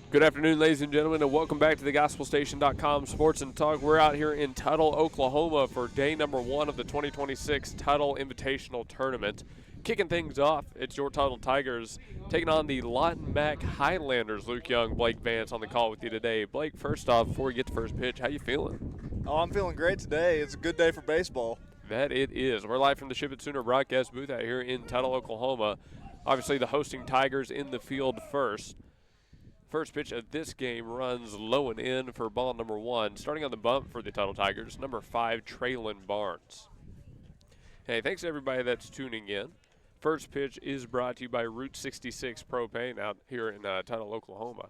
Good afternoon, ladies and gentlemen, and welcome back to the GospelStation.com Sports and Talk. We're out here in Tuttle, Oklahoma for day number 1 of the 2026 Tuttle Invitational Tournament. Kicking things off, it's your Tuttle Tigers taking on the Lawton Mac Highlanders. Luke Young, Blake Vance on the call with you today. Blake, first off, before we get to first pitch, how you feeling? Oh, I'm feeling great today. It's a good day for baseball. That it is. We're live from the Ship It Sooner broadcast booth out here in Tuttle, Oklahoma. Obviously, the hosting Tigers in the field first. First pitch of this game runs low and in for ball number 1. Starting on the bump for the Tuttle Tigers, number 5, Traylon Barnes. Hey, thanks to everybody that's tuning in. First pitch is brought to you by Route 66 Propane out here in Tuttle, Oklahoma.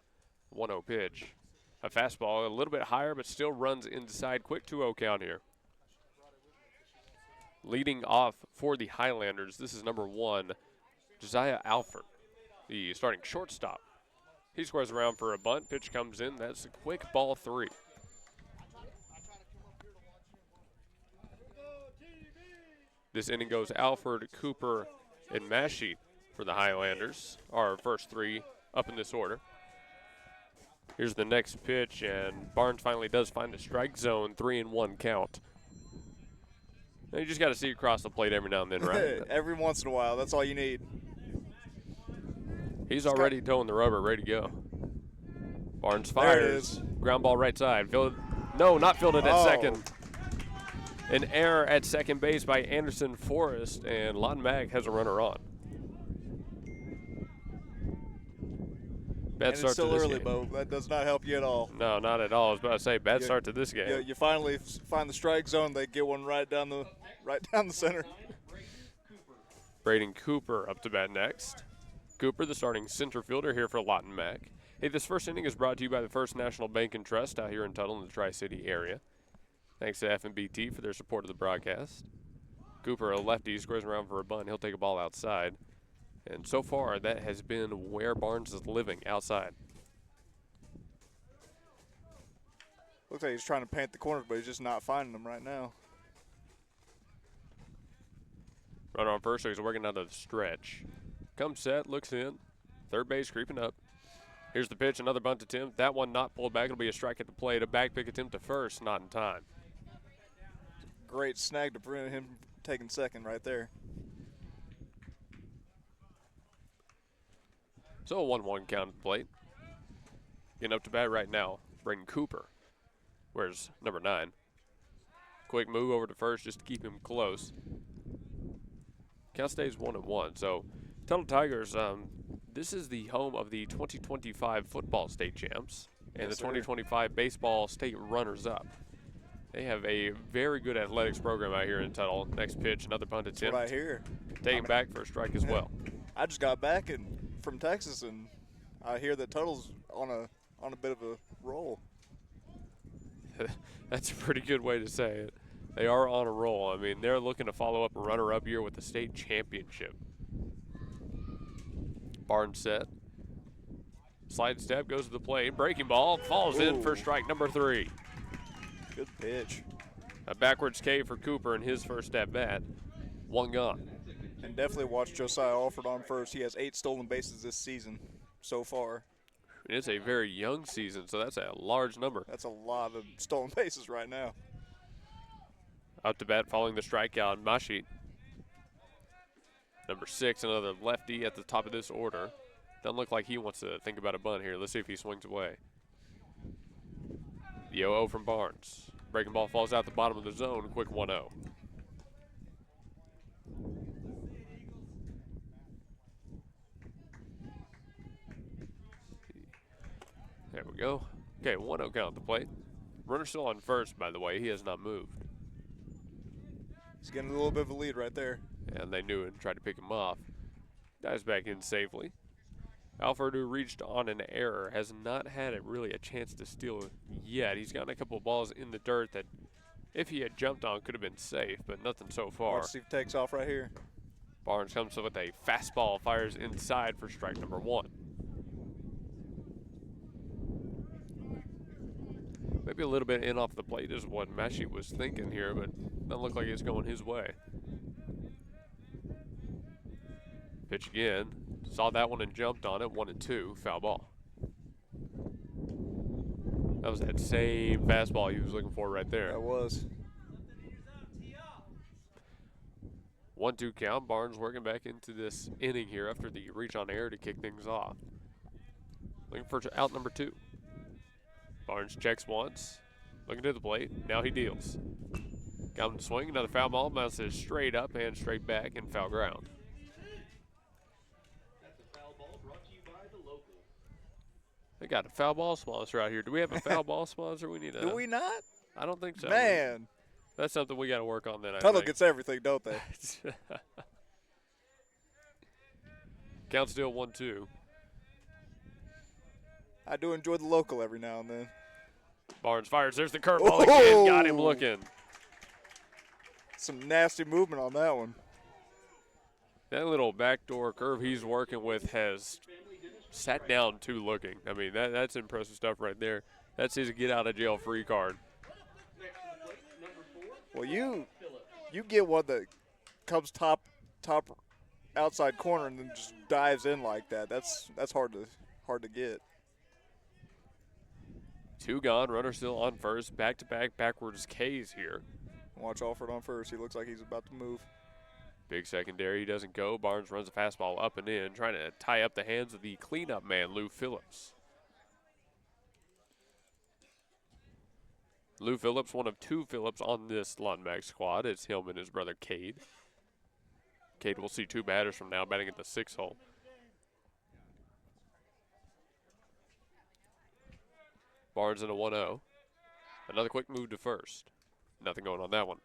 1-0 pitch. A fastball a little bit higher, but still runs inside. Quick 2-0 count here. Leading off for the Highlanders, this is number 1, Josiah Alford, the starting shortstop. He squares around for a bunt. Pitch comes in. That's a quick ball 3. This inning goes Alford, Cooper, and Masheet for the Highlanders. Our first 3 up in this order. Here's the next pitch, and Barnes finally does find the strike zone. 3-1 count. Now you just got to see across the plate every now and then, right? Every once in a while. That's all you need. He's already towing the rubber, ready to go. Barnes fires. Ground ball right side. Fielded. No, not fielded at second. An error at second base by Anderson Forrest, and Lawton Mac has a runner on. Bad start still to this early, game. Bo. That does not help you at all. No, not at all. I was about to say, bad start to this game. You finally find the strike zone. They get one right down the center. Braden Cooper up to bat next. Cooper, the starting center fielder here for Lawton Mac. Hey, this first inning is brought to you by the First National Bank and Trust out here in Tuttle in the Tri-City area. Thanks to F&BT for their support of the broadcast. Cooper, a lefty, squares around for a bunt. He'll take a ball outside. And so far, that has been where Barnes is living, outside. Looks like he's trying to paint the corners, but he's just not finding them right now. Runner on first, so he's working out of the stretch. Comes set, looks in. Third base creeping up. Here's the pitch, another bunt attempt. That one not pulled back. It'll be a strike at the plate. A back pick attempt to first, not in time. Great snag to prevent him from taking second right there. So a 1-1 count at the plate. Getting up to bat right now, Braden Cooper. Where's number 9? Quick move over to first just to keep him close. Count stays 1-1. So Tuttle Tigers, this is the home of the 2025 football state champs and the 2025 baseball state runners-up. They have a very good athletics program out here in Tuttle. Next pitch, another bunt attempt. Right here. Taking back for a strike as well. I just got back from Texas, and I hear that Tuttle's on a bit of a roll. That's a pretty good way to say it. They are on a roll. I mean, they're looking to follow up a runner-up year with the state championship. Barnes set. Slide step, goes to the plate. Breaking ball, falls in for strike number 3. Good pitch. A backwards K for Cooper in his first at bat. 1 gone. And definitely watch Josiah Alford on first. He has 8 stolen bases this season so far. It's a very young season, so that's a large number. That's a lot of stolen bases right now. Out to bat following the strikeout, Masheet. Number 6, another lefty at the top of this order. Doesn't look like he wants to think about a bunt here. Let's see if he swings away. The 0-0 from Barnes. Breaking ball falls out the bottom of the zone. Quick 1-0. There we go. Okay, 1-0 count at the plate. Runner still on first, by the way. He has not moved. He's getting a little bit of a lead right there. And they knew it and tried to pick him off. Dives back in safely. Alford, who reached on an error, has not had really a chance to steal yet. He's gotten a couple of balls in the dirt that, if he had jumped on, could have been safe, but nothing so far. Let's see if he takes off right here. Barnes comes up with a fastball, fires inside for strike number 1. Maybe a little bit in off the plate is what Masheet was thinking here, but doesn't look like it's going his way. Pitch again. Saw that one and jumped on it. 1-2. Foul ball. That was that same fastball he was looking for right there. That was. 1-2 count. Barnes working back into this inning here after the reach on air to kick things off. Looking for out number 2. Barnes checks once. Looking to the plate. Now he deals. Got him to swing. Another foul ball. Bounces straight up and straight back and foul ground. They got a foul ball sponsor out here. Do we have a foul ball sponsor? We need a. Do we not? I don't think so. Man. That's something we got to work on then. Tuttle gets everything, don't they? Count still 1-2. I do enjoy the local every now and then. Barnes fires. There's the curveball again. Got him looking. Some nasty movement on that one. That little backdoor curve he's working with has sat down too looking. I mean, that's impressive stuff right there. That's his get-out-of-jail-free card. Well, you get one that comes top outside corner and then just dives in like that. That's hard to get. 2 gone. Runner still on first. Back-to-back backwards K's here. Watch Alford on first. He looks like he's about to move. Big secondary. He doesn't go. Barnes runs a fastball up and in, trying to tie up the hands of the cleanup man, Lou Phillips. Lou Phillips, one of 2 Phillips on this Lawton Mac squad. It's him and his brother Cade. Cade will see 2 batters from now, batting at the 6th hole. Barnes in a 1-0. Another quick move to first. Nothing going on that one.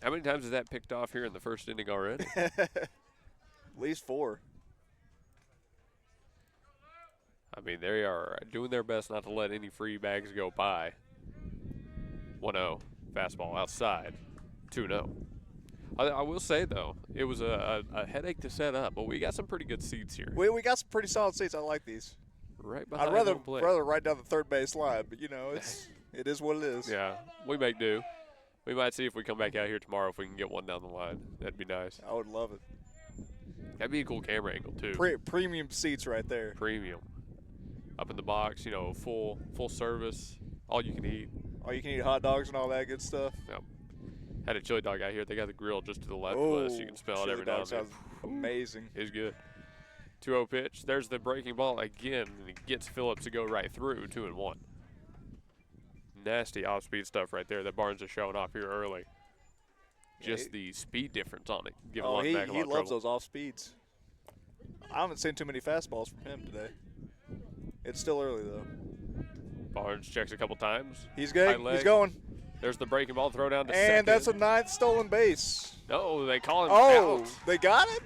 How many times is that picked off here in the first inning already? At least 4. I mean, they are doing their best not to let any free bags go by. 1-0, fastball outside, 2-0. I will say, though, it was a headache to set up, but we got some pretty good seats here. We got some pretty solid seats. I like these. Right behind I'd rather right down the third base line, but, you know, it is what it is. Yeah, we make do. We might see if we come back out here tomorrow if we can get one down the line. That'd be nice. I would love it. That'd be a cool camera angle, too. Premium seats right there. Premium. Up in the box, you know, full service, all you can eat. All you can eat hot dogs and all that good stuff. Yep. Had a chili dog out here. They got the grill just to the left of us. You can smell it every now and then. Amazing. It's good. 2-0 pitch. There's the breaking ball again, and he gets Phillips to go right through. 2-1. Nasty off-speed stuff right there that Barnes is showing off here early. Just the speed difference on it. He loves those off speeds. I haven't seen too many fastballs from him today. It's still early, though. Barnes checks a couple times. He's good. He's going. There's the breaking ball, throw down to second. And that's a 9th stolen base. No, they call him out. They got it?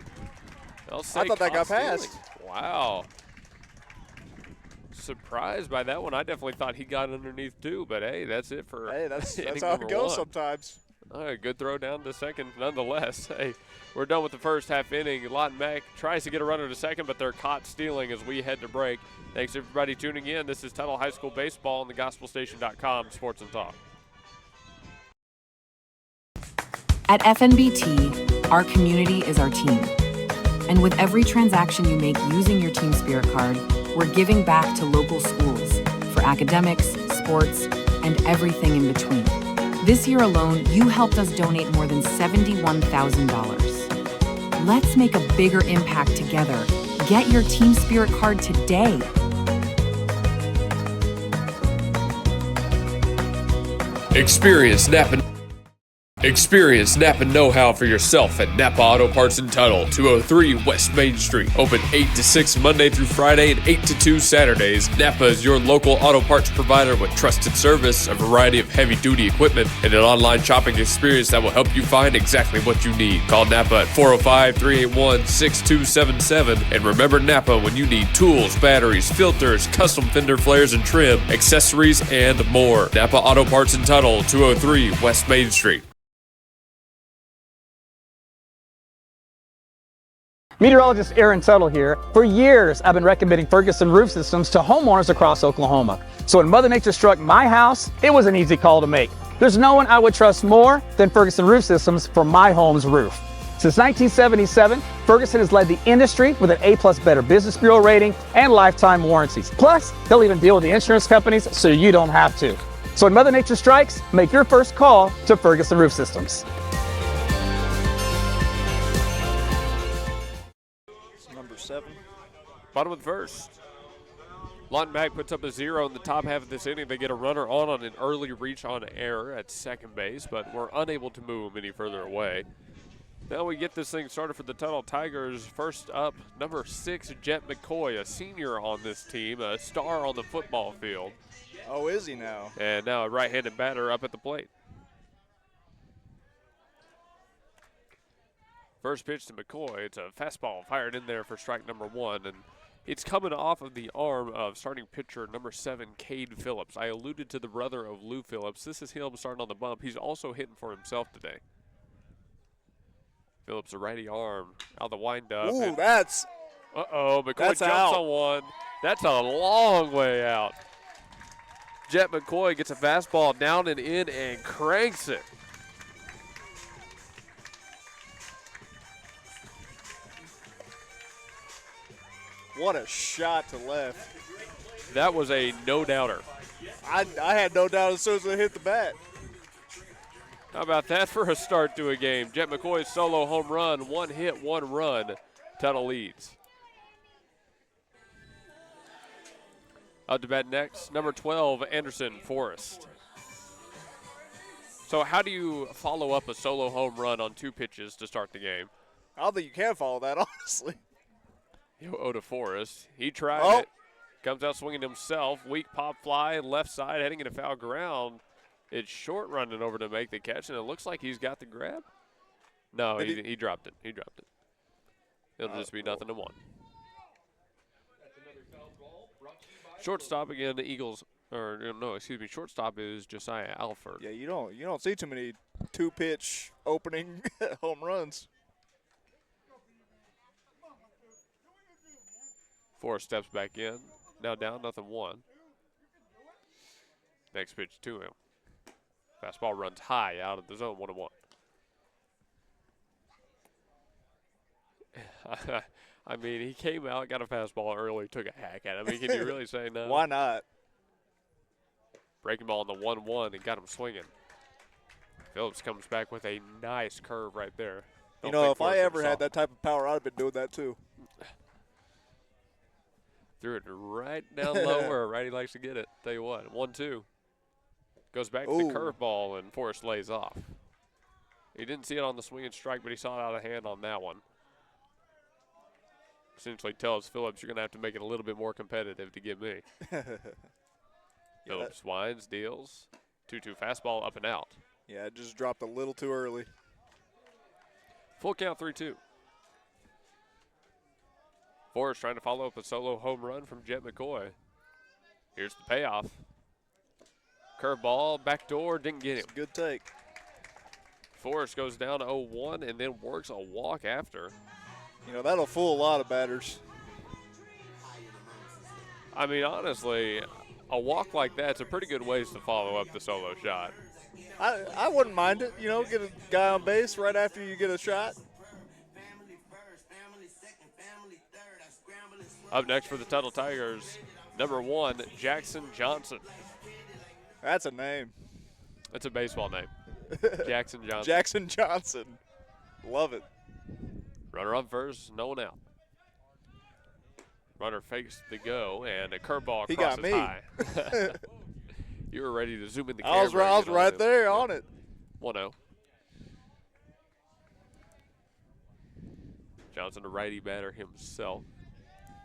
I thought that got passed. Wow. Surprised by that one. I definitely thought he got underneath too, but hey, that's it for that's how it goes sometimes. All right, good throw down to second nonetheless. Hey, we're done with the first half inning. Lawton Mac tries to get a runner to second, but they're caught stealing as we head to break. Thanks, everybody, tuning in. This is Tuttle High School Baseball on the GospelStation.com Sports and Talk. At FNBT, our community is our team. And with every transaction you make using your Team Spirit card, we're giving back to local schools for academics, sports, and everything in between. This year alone, you helped us donate more than $71,000. Let's make a bigger impact together. Get your Team Spirit card today. Experience Napa know-how for yourself at Napa Auto Parts in Tuttle, 203 West Main Street. Open 8 to 6 Monday through Friday and 8 to 2 Saturdays. Napa is your local auto parts provider with trusted service, a variety of heavy-duty equipment, and an online shopping experience that will help you find exactly what you need. Call Napa at 405-381-6277. And remember Napa when you need tools, batteries, filters, custom fender flares and trim, accessories, and more. Napa Auto Parts in Tuttle, 203 West Main Street. Meteorologist Aaron Tuttle here. For years, I've been recommending Ferguson roof systems to homeowners across Oklahoma. So when Mother Nature struck my house, it was an easy call to make. There's no one I would trust more than Ferguson roof systems for my home's roof. Since 1977, Ferguson has led the industry with an A+ Better Business Bureau rating and lifetime warranties. Plus, they'll even deal with the insurance companies so you don't have to. So when Mother Nature strikes, make your first call to Ferguson Roof Systems. Number 7. Bottom of the first. Lawton Mac puts up a 0 in the top half of this inning. They get a runner on an early reach on error at second base, but we're unable to move him any further away. Now we get this thing started for the Tuttle Tigers. First up, number 6, Jet McCoy, a senior on this team, a star on the football field. Oh, is he now? And now a right-handed batter up at the plate. First pitch to McCoy. It's a fastball fired in there for strike number 1. And it's coming off of the arm of starting pitcher number 7, Cade Phillips. I alluded to the brother of Lou Phillips. This is him starting on the bump. He's also hitting for himself today. Phillips, a righty arm, out the windup. Ooh, that's... Uh-oh, McCoy that's jumps out. on one. That's a long way out. Jet McCoy gets a fastball down and in and cranks it. What a shot to left. That was a no-doubter. I had no doubt as soon as it hit the bat. How about that for a start to a game? Jet McCoy's solo home run, 1 hit, 1 run. Tuttle leads. Up to bat next, number 12, Anderson Forrest. So how do you follow up a solo home run on 2 pitches to start the game? I don't think you can follow that, honestly. He'll owe to Forrest. He tried Oh. it. Comes out swinging himself. Weak pop fly, left side, heading into foul ground. It's short running over to make the catch, and it looks like he's got the grab. No, he dropped it. He dropped it. It'll just be 0-1. Shortstop again, the Eagles, or no, excuse me, shortstop is Josiah Alford. Yeah, you don't see too many 2-pitch opening home runs. Forrest steps back in. Now down 0-1. Next pitch to him. Fastball runs high out of the zone, 1-1. I mean, he came out, got a fastball early, took a hack at it. I mean, can you really say no? Why not? Breaking ball on the 1-1 and got him swinging. Phillips comes back with a nice curve right there. You know, if I ever had that type of power, I'd have been doing that too. Threw it right down low where righty likes to get it. Tell you what, 1-2. Goes back to the curveball, and Forrest lays off. He didn't see it on the swing and strike, but he saw it out of hand on that one. Essentially tells Phillips, you're going to have to make it a little bit more competitive to get me. Phillips winds, deals. 2-2 fastball up and out. Yeah, it just dropped a little too early. Full count, 3-2. Forrest trying to follow up a solo home run from Jet McCoy. Here's the payoff. Curveball, backdoor, didn't get him. Good take. Forrest goes down to 0-1 and then works a walk after. You know, that'll fool a lot of batters. I mean, honestly, a walk like that's a pretty good ways to follow up the solo shot. I wouldn't mind it. You know, get a guy on base right after you get a shot. Up next for the Tuttle Tigers, number 1, Jackson Johnson. That's a name. That's a baseball name. Jackson Johnson. Jackson Johnson. Love it. Runner on first, no one out. Runner fakes the go, and a curveball He crosses got me. high. You were ready to zoom in the camera. I was right there on it. 1-0. Johnson, a righty batter himself.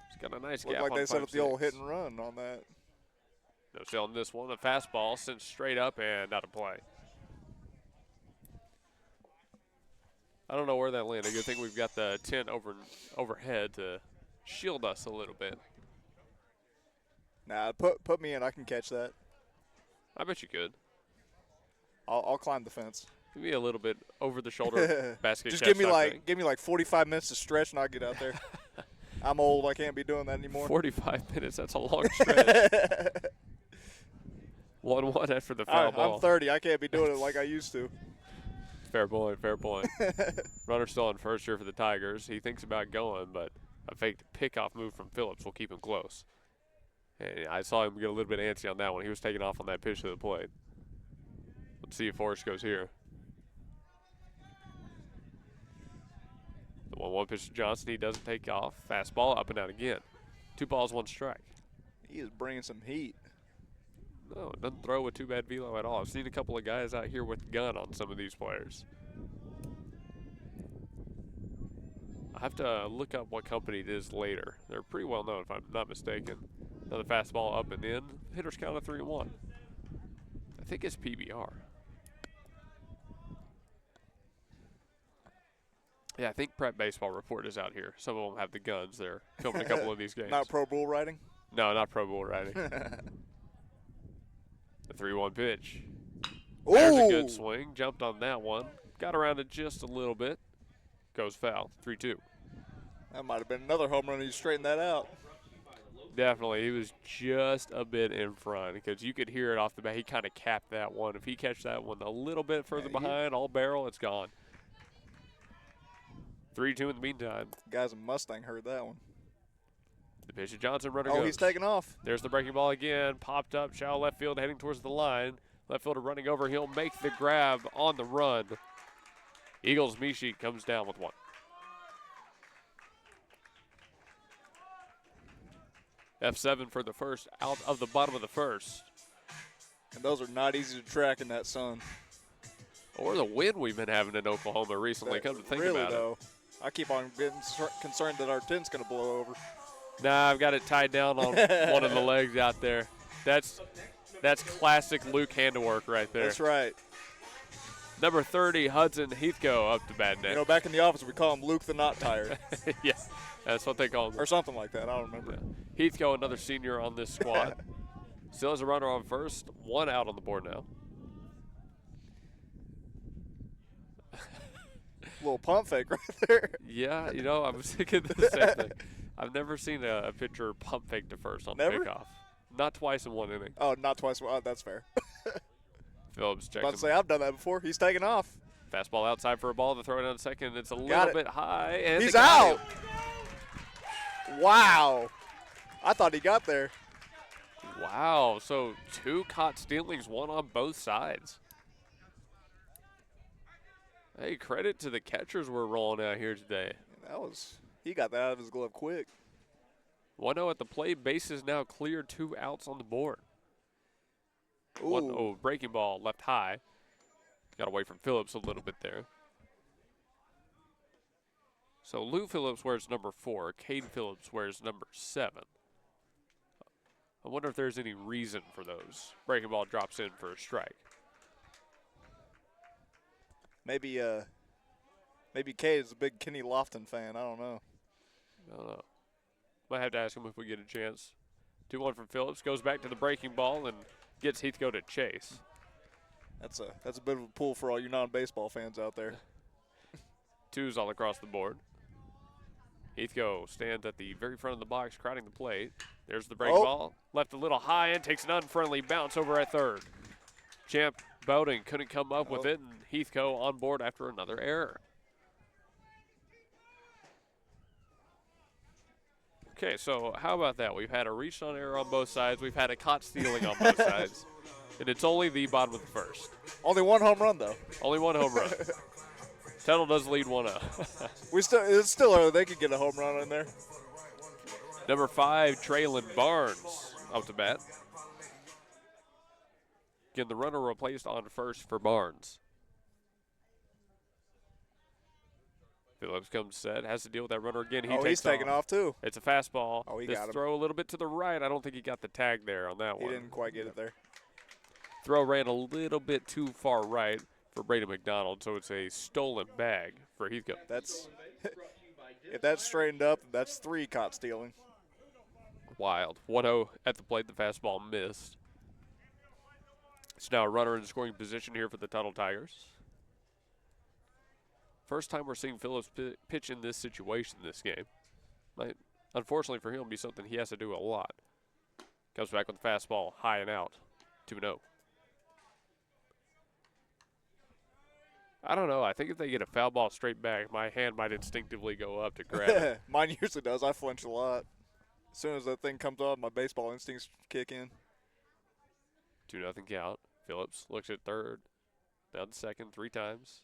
He's got a nice gap. Looked like on they set up the 5-6. old hit and run on that. No steal on this one. A fastball sent straight up and out of play. I don't know where that landed. Good thing we've got the tent overhead to shield us a little bit. Nah, put me in. I can catch that. I bet you could. I'll climb the fence. Give me a little bit over the shoulder basket. Just catch give me like 45 minutes to stretch and I'll get out there. I'm old. I can't be doing that anymore. 45 minutes. That's a long stretch. 1-1 after the foul ball. I'm 30. I can't be doing it like I used to. Fair point, fair point. Runner still on first here for the Tigers. He thinks about going, but a fake pickoff move from Phillips will keep him close. And I saw him get a little bit antsy on that one. He was taking off on that pitch to the plate. Let's see if Forrest goes here. The 1-1 pitch to Johnson. He doesn't take off. Fastball up and down again. 2 balls, 1 strike. He is bringing some heat. No, it doesn't throw with too bad velo at all. I've seen a couple of guys out here with gun on some of these players. I have to look up what company it is later. They're pretty well known, if I'm not mistaken. Another fastball up and in. Hitters count of 3-1. I think it's PBR. Yeah, I think Prep Baseball Report is out here. Some of them have the guns. They're filming a couple of these games. Not pro bull riding? No, not pro bull riding. The 3-1 pitch. Ooh. There's a good swing. Jumped on that one. Got around it just a little bit. Goes foul. 3-2. That might have been another home run. You straightened that out. Definitely. He was just a bit in front because you could hear it off the bat. He kind of capped that one. If he catches that one a little bit further behind, all barrel, it's gone. 3-2 in the meantime. Guys in Mustang heard that one. The pitch to Johnson, runner goes. Oh, he's taking off. There's the breaking ball again. Popped up, shallow left field, heading towards the line. Left fielder running over. He'll make the grab on the run. Eagles Mishi comes down with one. F7 for the first, out of the bottom of the first. And those are not easy to track in that sun. Or the wind we've been having in Oklahoma recently, come to think really, about though, I keep on getting concerned that our tent's going to blow over. Nah, I've got it tied down on one of the legs out there. That's classic Luke handiwork right there. That's right. Number 30, Hudson Heathco up to bat net. You know, back in the office, we call him Luke the Not Tired. Yeah, that's what they call him. Or something like that. I don't remember. Yeah. Heathco, another senior on this squad. Still has a runner on first. 1 out on the board now. Little pump fake right there. Yeah, you know, I was thinking the same thing. I've never seen a pitcher pump fake to first on the pickoff. Not twice in 1 inning. Oh, not twice. Oh, that's fair. Phillips checks About to say, I've done that before. He's taking off. Fastball outside for a ball to throw it on second. It's a little bit high. And he's out. Wow. I thought he got there. Wow. So 2 caught stealings, 1 on both sides. Hey, credit to the catchers we're rolling out here today. He got that out of his glove quick. 1-0 at the plate. Bases now clear, 2 outs on the board. Ooh. Breaking ball left high. Got away from Phillips a little bit there. So Lou Phillips wears number 4. Cade Phillips wears number 7. I wonder if there's any reason for those. Breaking ball drops in for a strike. Maybe Cade is a big Kenny Lofton fan. I don't know. Might have to ask him if we get a chance. 2-1 from Phillips. Goes back to the breaking ball and gets Heathco to chase. That's a bit of a pull for all you non-baseball fans out there. 2s all across the board. Heathco stands at the very front of the box, crowding the plate. There's the break ball. Left a little high and takes an unfriendly bounce over at third. Champ Bowden couldn't come up with it, and Heathco on board after another error. Okay, so how about that? We've had a reach on error on both sides. We've had a caught stealing on both sides. And it's only the bottom of the first. Only 1 home run, though. Only 1 home run. Tuttle does lead 1-0. It's still early. They could get a home run in there. Number 5, Traylon Barnes up to bat. Again, the runner replaced on first for Barnes. Phillips comes set, has to deal with that runner again. He's taking off too. It's a fastball. He got him. Throw a little bit to the right. I don't think he got the tag there on that one. He didn't quite get it there. Throw ran a little bit too far right for Brady McDonald, so it's a stolen bag for Heathco. If that's straightened up, that's 3 caught stealing. Wild. 1-0 at the plate. The fastball missed. It's now a runner in scoring position here for the Tuttle Tigers. First time we're seeing Phillips pitch in this situation this game. Might, unfortunately for him, be something he has to do a lot. Comes back with the fastball, high and out, 2-0. I don't know. I think if they get a foul ball straight back, my hand might instinctively go up to grab it. Mine usually does. I flinch a lot. As soon as that thing comes up, my baseball instincts kick in. 2-0 count. Phillips looks at third. Down to second 3 times.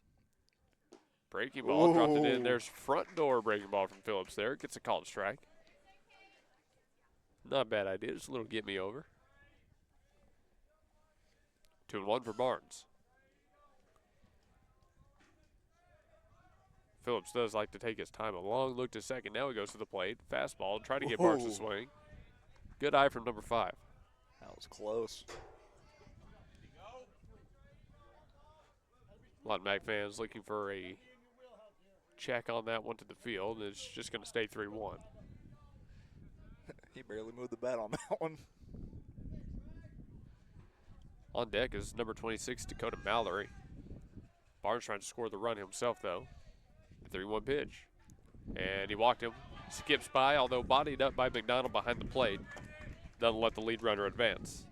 Breaking ball, dropped it in. There's front door breaking ball from Phillips there. Gets a called strike. Not a bad idea. Just a little get me over. 2-1 for Barnes. Phillips does like to take his time. A long look to second. Now he goes to the plate. Fastball. Try to get Barnes to swing. Good eye from number 5. That was close. Lawton Mac fans looking for a check on that one to the field. It's just going to stay 3-1. He barely moved the bat on that one. On deck is number 26, Dakota Mallory. Barnes trying to score the run himself, though. The 3-1 pitch. And he walked him. Skips by, although bodied up by McDonald behind the plate. Doesn't let the lead runner advance.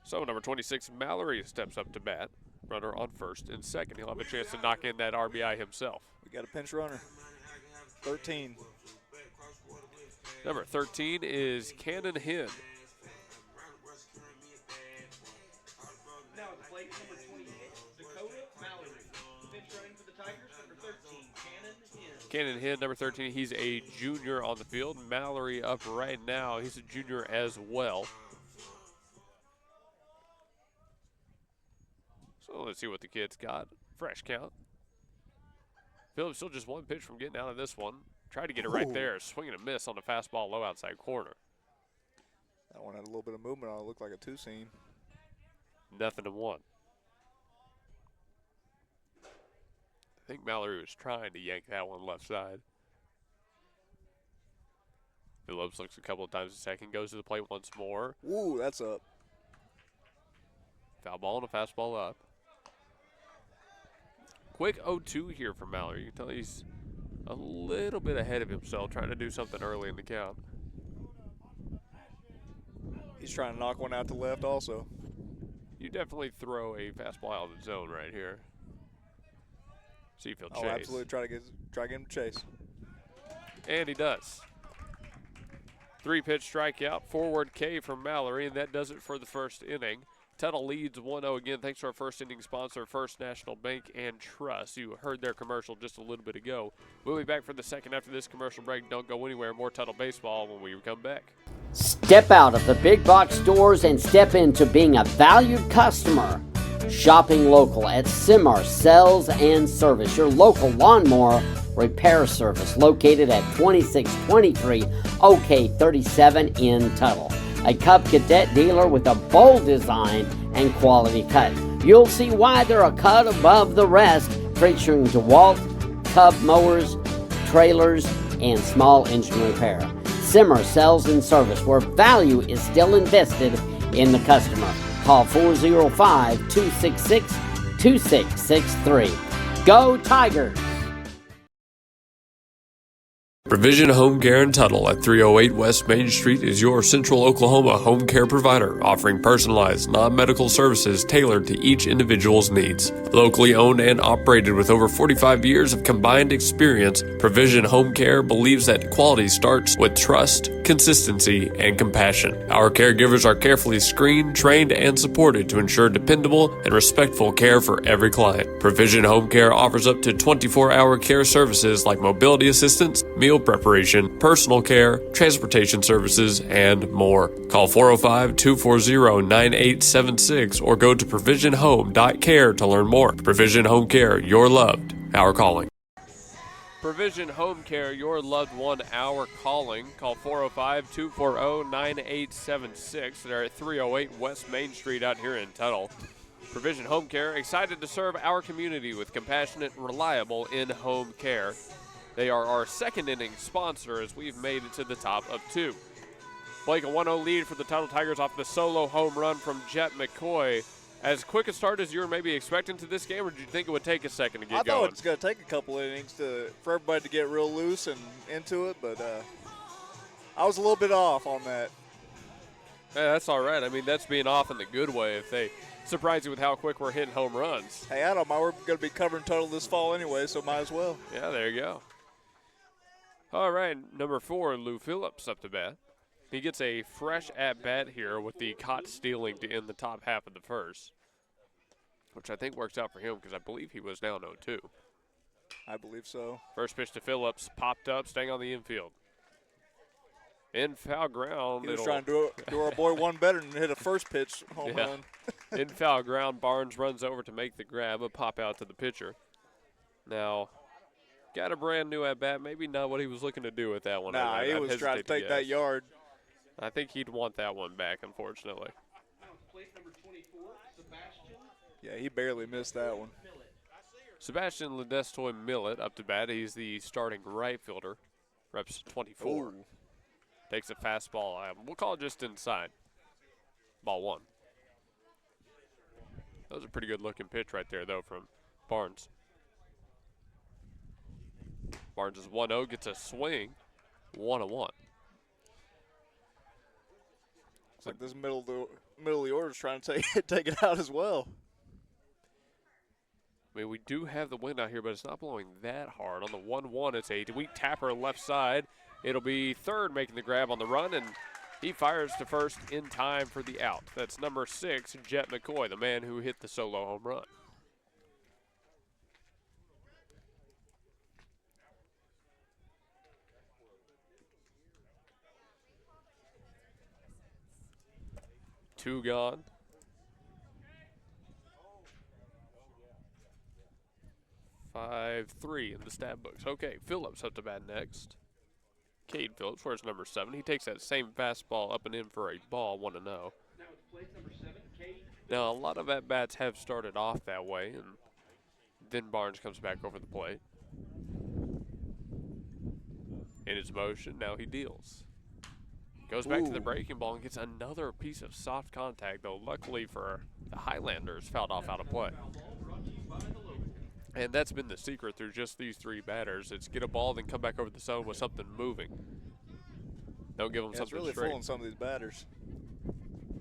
So number 26, Mallory steps up to bat. Runner on first and second. He'll have a chance to knock in that RBI himself. We got a pinch runner. 13. Number 13 is Cannon Hinn. Now at the plate, number 28, Dakota Mallory. Pinch running for the Tigers, number 13, Cannon Hinn. Cannon Hinn, number 13, he's a junior on the field. Mallory up right now. He's a junior as well. So let's see what the kid's got. Fresh count. Phillips still just one pitch from getting out of this one. Tried to get it right there. Swing and a miss on the fastball low outside corner. That one had a little bit of movement on it. Looked like a 2-seam. 0-1. I think Mallory was trying to yank that one left side. Phillips looks a couple of times a second. Goes to the plate once more. Ooh, that's up. Foul ball and a fastball up. Quick 0-2 here for Mallory. You can tell he's a little bit ahead of himself, trying to do something early in the count. He's trying to knock one out to left also. You definitely throw a fastball out of the zone right here. See if he'll chase. Oh, absolutely. Try to get him to chase. And he does. 3-pitch strikeout, forward K from Mallory, and that does it for the first inning. Tuttle leads 1-0 again thanks to our first inning sponsor, First National Bank and Trust. You heard their commercial just a little bit ago. We'll be back for the second after this commercial break. Don't go anywhere. More Tuttle baseball when we come back. Step out of the big box stores and step into being a valued customer. Shopping local at Simar Sales and Service, your local lawnmower repair service located at 2623 OK 37 in Tuttle. A Cub Cadet dealer with a bold design and quality cut. You'll see why they're a cut above the rest, featuring DeWalt, Cub mowers, trailers, and small engine repair. Simmer Sales and Service, where value is still invested in the customer. Call 405-266-2663. Go Tigers! Provision Home Care in Tuttle at 308 West Main Street is your Central Oklahoma home care provider, offering personalized, non-medical services tailored to each individual's needs. Locally owned and operated with over 45 years of combined experience, Provision Home Care believes that quality starts with trust, consistency, and compassion. Our caregivers are carefully screened, trained, and supported to ensure dependable and respectful care for every client. Provision Home Care offers up to 24-hour care services like mobility assistance, meal preparation, personal care, transportation services, and more. Call 405-240-9876 or go to provisionhome.care to learn more. Provision Home Care, your loved, our calling. Provision Home Care, your loved one, our calling. Call 405-240-9876. They're at 308 West Main Street out here in Tuttle. Provision Home Care, excited to serve our community with compassionate, reliable in-home care. They are our second inning sponsor as we've made it to the top of 2. Blake, a 1-0 lead for the Tuttle Tigers off the solo home run from Jet McCoy. As quick a start as you were maybe expecting to this game, or did you think it would take a second to get going? I thought it was going to take a couple innings for everybody to get real loose and into it, but I was a little bit off on that. Yeah, that's all right. I mean, that's being off in the good way if they surprise you with how quick we're hitting home runs. Hey, I don't mind. We're going to be covering Tuttle this fall anyway, so might as well. Yeah, there you go. All right, number 4, Lou Phillips up to bat. He gets a fresh at-bat here with the caught stealing to end the top half of the first, which I think works out for him because I believe he was down 0-2. I believe so. First pitch to Phillips, popped up, staying on the infield. In foul ground. He was trying to do our boy one better than hit a first pitch home run. In foul ground, Barnes runs over to make the grab, a pop out to the pitcher. Now, got a brand new at-bat, maybe not what he was looking to do with that one. Nah, he was trying to take that yard. I think he'd want that one back, unfortunately. Plate number 24, Sebastian. Yeah, he barely missed that one. Sebastian Ledestoy Millet up to bat. He's the starting right fielder. Reps 24. Ooh. Takes a fastball. We'll call it just inside. Ball 1. That was a pretty good looking pitch right there, though, from Barnes. Barnes is 1-0, gets a swing. 1-1. It's like this middle of the order is trying to take it out as well. I mean, we do have the wind out here, but it's not blowing that hard. On the 1-1, it's a weak tapper left side. It'll be third making the grab on the run, and he fires to first in time for the out. That's number 6, Jet McCoy, the man who hit the solo home run. Two gone. 5-3 in the stat books. Okay, Phillips up to bat next. Cade Phillips, where's number 7? He takes that same fastball up and in for a ball, 1-0. Now it's plate number 7, Cade. Now, a lot of at-bats have started off that way, and then Barnes comes back over the plate. In his motion, now he deals. Goes back to the breaking ball and gets another piece of soft contact, though luckily for the Highlanders, fouled off out of play. And that's been the secret through just these 3 batters. It's get a ball, then come back over the zone with something moving. Don't give them something it's really straight. fooling some of these batters.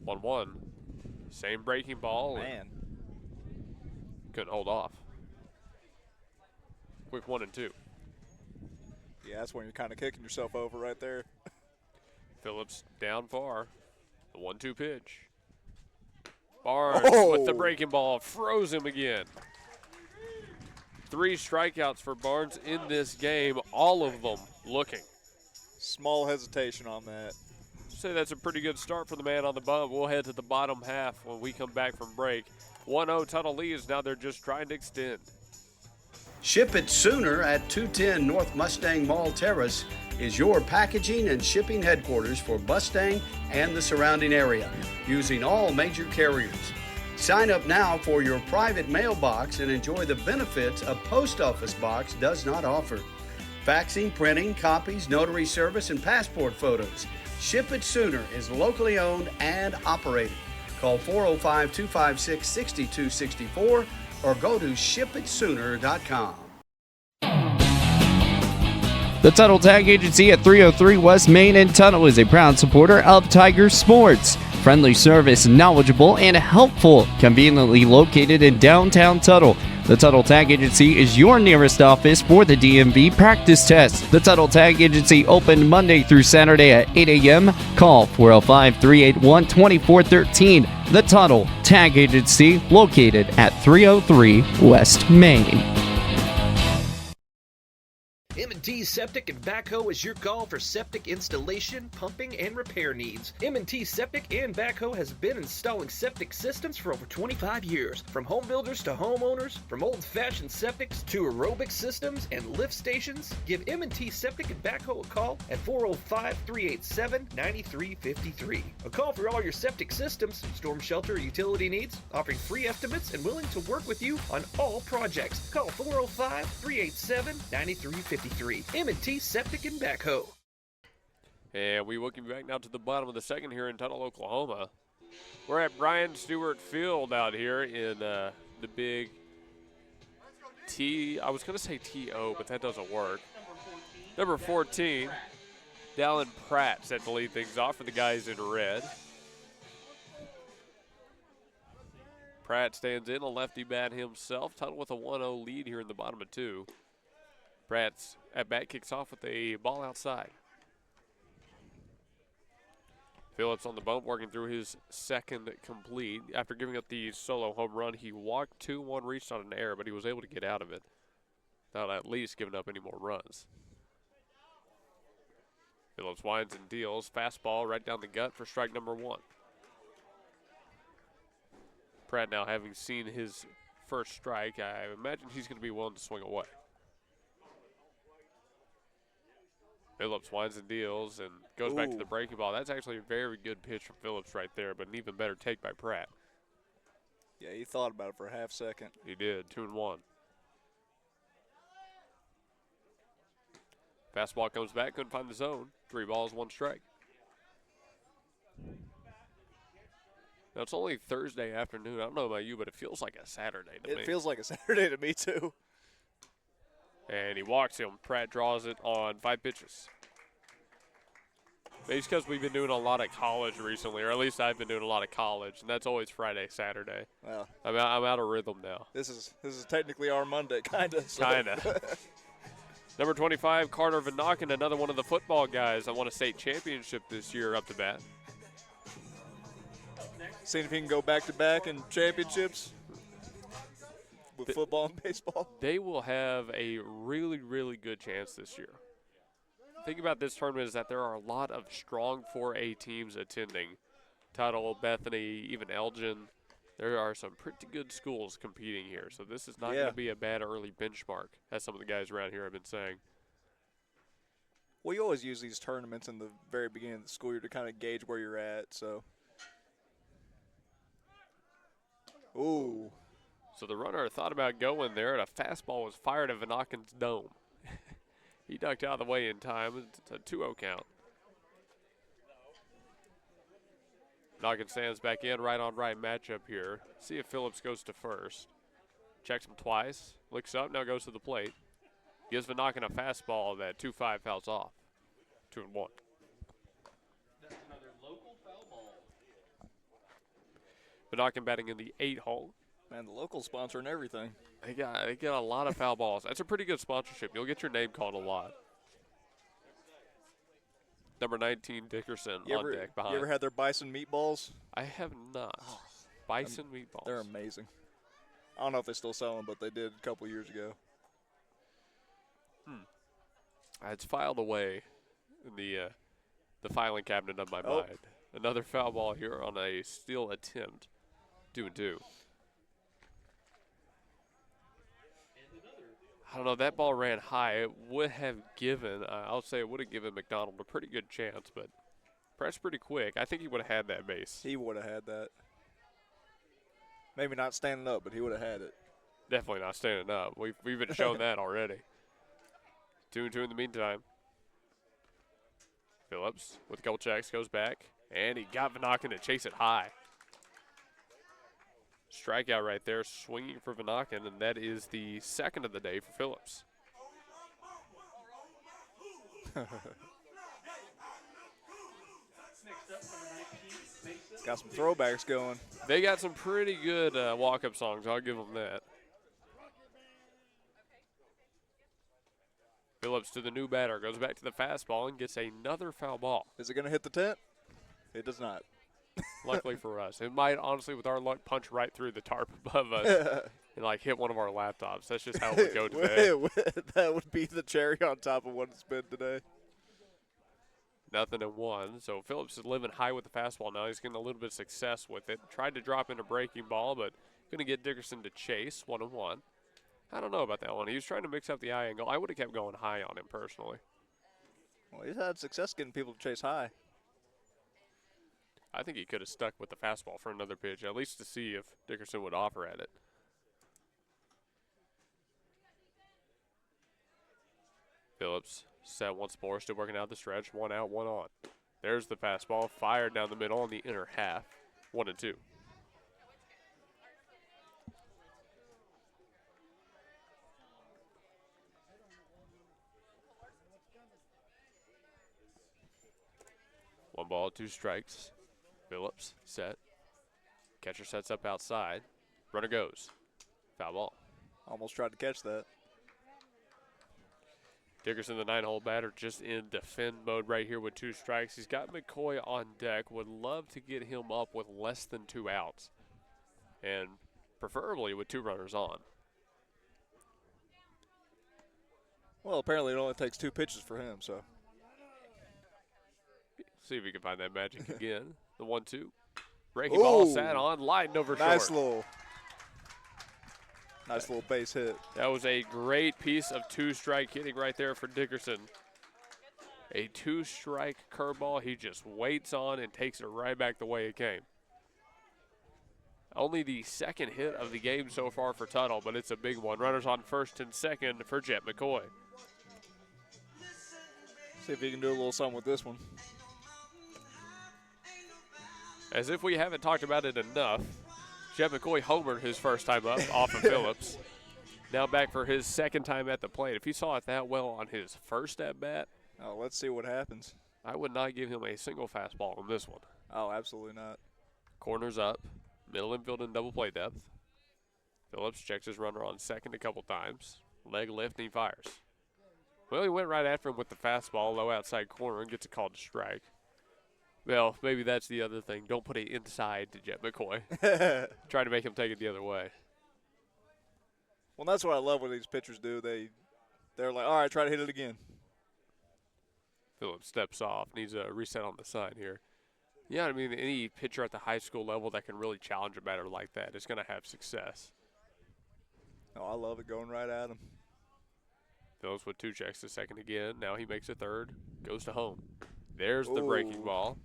1-1. Same breaking ball. Man. Couldn't hold off. Quick 1-2. Yeah, that's when you're kind of kicking yourself over right there. Phillips down far. The 1-2 pitch. Barnes with the breaking ball. Froze him again. 3 strikeouts for Barnes in this game, all of them looking. Small hesitation on that. Say that's a pretty good start for the man on the bump. We'll head to the bottom half when we come back from break. 1-0 Tuttle leads. Now they're just trying to extend. Ship it sooner at 210 North Mustang Mall Terrace is your packaging and shipping headquarters for Mustang and the surrounding area, using all major carriers. Sign up now for your private mailbox and enjoy the benefits a post office box does not offer. Faxing, printing, copies, notary service, and passport photos. Ship It Sooner is locally owned and operated. Call 405-256-6264 or go to shipitsooner.com. The Tuttle Tag Agency at 303 West Main in Tuttle is a proud supporter of Tiger Sports. Friendly service, knowledgeable, and helpful. Conveniently located in downtown Tuttle. The Tuttle Tag Agency is your nearest office for the DMV practice test. The Tuttle Tag Agency open Monday through Saturday at 8 a.m. Call 405-381-2413. The Tuttle Tag Agency located at 303 West Main. M&T Septic and Backhoe is your call for septic installation, pumping, and repair needs. M&T Septic and Backhoe has been installing septic systems for over 25 years. From home builders to homeowners, from old-fashioned septics to aerobic systems and lift stations, give M&T Septic and Backhoe a call at 405-387-9353. A call for all your septic systems, storm shelter, or utility needs, offering free estimates and willing to work with you on all projects. Call 405-387-9353. M&T Septic and Backhoe. And we welcome you back now to the bottom of the second here in Tuttle, Oklahoma. We're at Brian Stewart Field out here in the big T. I was going to say TO, but that doesn't work. Number 14, Dallin Pratt set to lead things off for the guys in red. Pratt stands in, a lefty bat himself. Tuttle with a 1-0 lead here in the bottom of 2. Pratt's at bat kicks off with a ball outside. Phillips on the bump, working through his second complete. After giving up the solo home run, he walked 2, 1 reached on an error, but he was able to get out of it without at least giving up any more runs. Phillips winds and deals. Fastball right down the gut for strike number 1. Pratt now having seen his first strike, I imagine he's going to be willing to swing away. Phillips winds and deals and goes back to the breaking ball. That's actually a very good pitch from Phillips right there, but an even better take by Pratt. Yeah, he thought about it for a half second. He did, 2-1. Fastball comes back, couldn't find the zone. 3 balls, 1 strike. Now, it's only Thursday afternoon. I don't know about you, but it feels like a Saturday to me. It feels like a Saturday to me, too. And he walks him. Pratt draws it on 5 pitches. Maybe it's because we've been doing a lot of college recently, or at least I've been doing a lot of college, and that's always Friday, Saturday. Well, I'm out of rhythm now. This is technically our Monday, kind of. So. Kind of. Number 25, Carter Vanaken, another one of the football guys that won a state championship this year up to bat. Seeing if he can go back-to-back in championships with football and baseball. They will have a really, really good chance this year. The thing about this tournament is that there are a lot of strong 4A teams attending. Tuttle, Bethany, even Elgin. There are some pretty good schools competing here, so this is not going to be a bad early benchmark, as some of the guys around here have been saying. Well, you always use these tournaments in the very beginning of the school year to kind of gauge where you're at, so. Ooh. So the runner thought about going there, and a fastball was fired at Vanaken's dome. He ducked out of the way in time. It's a 2-0 count. Vanaken stands back in, right on right matchup here. See if Phillips goes to first. Checks him twice, looks up, now goes to the plate. Gives Vanaken a fastball that 2-5 fouls off. 2-1. That's another local foul ball. Vanaken batting in the 8 hole. Man, the local sponsor and everything. They got a lot of foul balls. That's a pretty good sponsorship. You'll get your name called a lot. Number 19, Dickerson on deck behind. You ever had their bison meatballs? I have not. Bison meatballs. They're amazing. I don't know if they still sell them, but they did a couple years ago. It's filed away in the filing cabinet of my mind. Another foul ball here on a steal attempt. 2-2. I don't know, that ball ran high. It would have given, I'll say it would have given McDonald a pretty good chance, but Pratt's pretty quick. I think he would have had that base. He would have had that. Maybe not standing up, but he would have had it. Definitely not standing up. We've been shown that already. 2-2 in the meantime. Phillips with a couple checks goes back, and he got Vanaken to chase it high. Strikeout right there, swinging for Vanaken, and that is the second of the day for Phillips. Got some throwbacks going. They got some pretty good walk-up songs. I'll give them that. Phillips to the new batter, goes back to the fastball and gets another foul ball. Is it going to hit the tent? It does not. Luckily for us. It might, honestly, with our luck, punch right through the tarp above us and, like, hit one of our laptops. That's just how it would go today. That would be the cherry on top of what it's been today. 0-1. So Phillips is living high with the fastball now. He's getting a little bit of success with it. Tried to drop in a breaking ball, but going to get Dickerson to chase. 1-1. I don't know about that one. He was trying to mix up the eye angle. I would have kept going high on him personally. Well, he's had success getting people to chase high. I think he could have stuck with the fastball for another pitch, at least to see if Dickerson would offer at it. Phillips set once more, still working out the stretch. 1 out, 1 on. There's the fastball, fired down the middle in the inner half. 1-2. One ball, 2 strikes. Phillips set. Catcher sets up outside. Runner goes. Foul ball. Almost tried to catch that. Dickerson, the 9-hole batter, just in defend mode right here with 2 strikes. He's got McCoy on deck. Would love to get him up with less than 2 outs. And preferably with 2 runners on. Well, apparently it only takes 2 pitches for him, so. See if we can find that magic again. The 1-2. Breaking ball sat on, lined over short. Nice little base hit. That was a great piece of 2-strike hitting right there for Dickerson. A 2-strike curveball he just waits on and takes it right back the way it came. Only the 2nd hit of the game so far for Tuttle, but it's a big one. Runners on 1st and 2nd for Jet McCoy. See if he can do a little something with this one. As if we haven't talked about it enough, Jet McCoy homered his first time up off of Phillips. Now back for his 2nd time at the plate. If he saw it that well on his first at-bat, let's see what happens. I would not give him a single fastball on this one. Oh, absolutely not. Corners up, middle infield and double play depth. Phillips checks his runner on 2nd a couple times. Leg lift and he fires. Well, he went right after him with the fastball, low outside corner, and gets a call to strike. Well, maybe that's the other thing. Don't put it inside to Jet McCoy. Try to make him take it the other way. Well, that's what I love when these pitchers do. They're like, all right, try to hit it again. Phillips steps off, needs a reset on the sign here. Yeah, I mean, any pitcher at the high school level that can really challenge a batter like that is going to have success. Oh, I love it going right at him. Phillips with 2 checks to 2nd again. Now he makes a 3rd, goes to home. There's the breaking ball.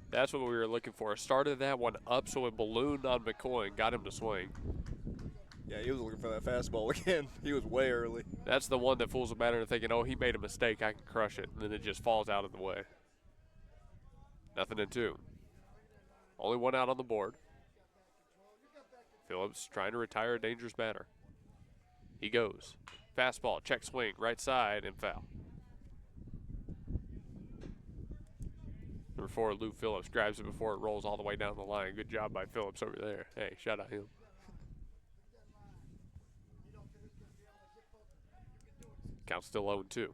That's what we were looking for. Started that one up so it ballooned on McCoy and got him to swing. Yeah, he was looking for that fastball again. He was way early. That's the one that fools the batter into thinking, oh, he made a mistake, I can crush it. And then it just falls out of the way. 0-2. Only 1 out on the board. Phillips trying to retire a dangerous batter. He goes. Fastball, check swing, right side, and foul. Number 4, Lou Phillips grabs it before it rolls all the way down the line. Good job by Phillips over there. Hey, shout out him. Count still 0-2.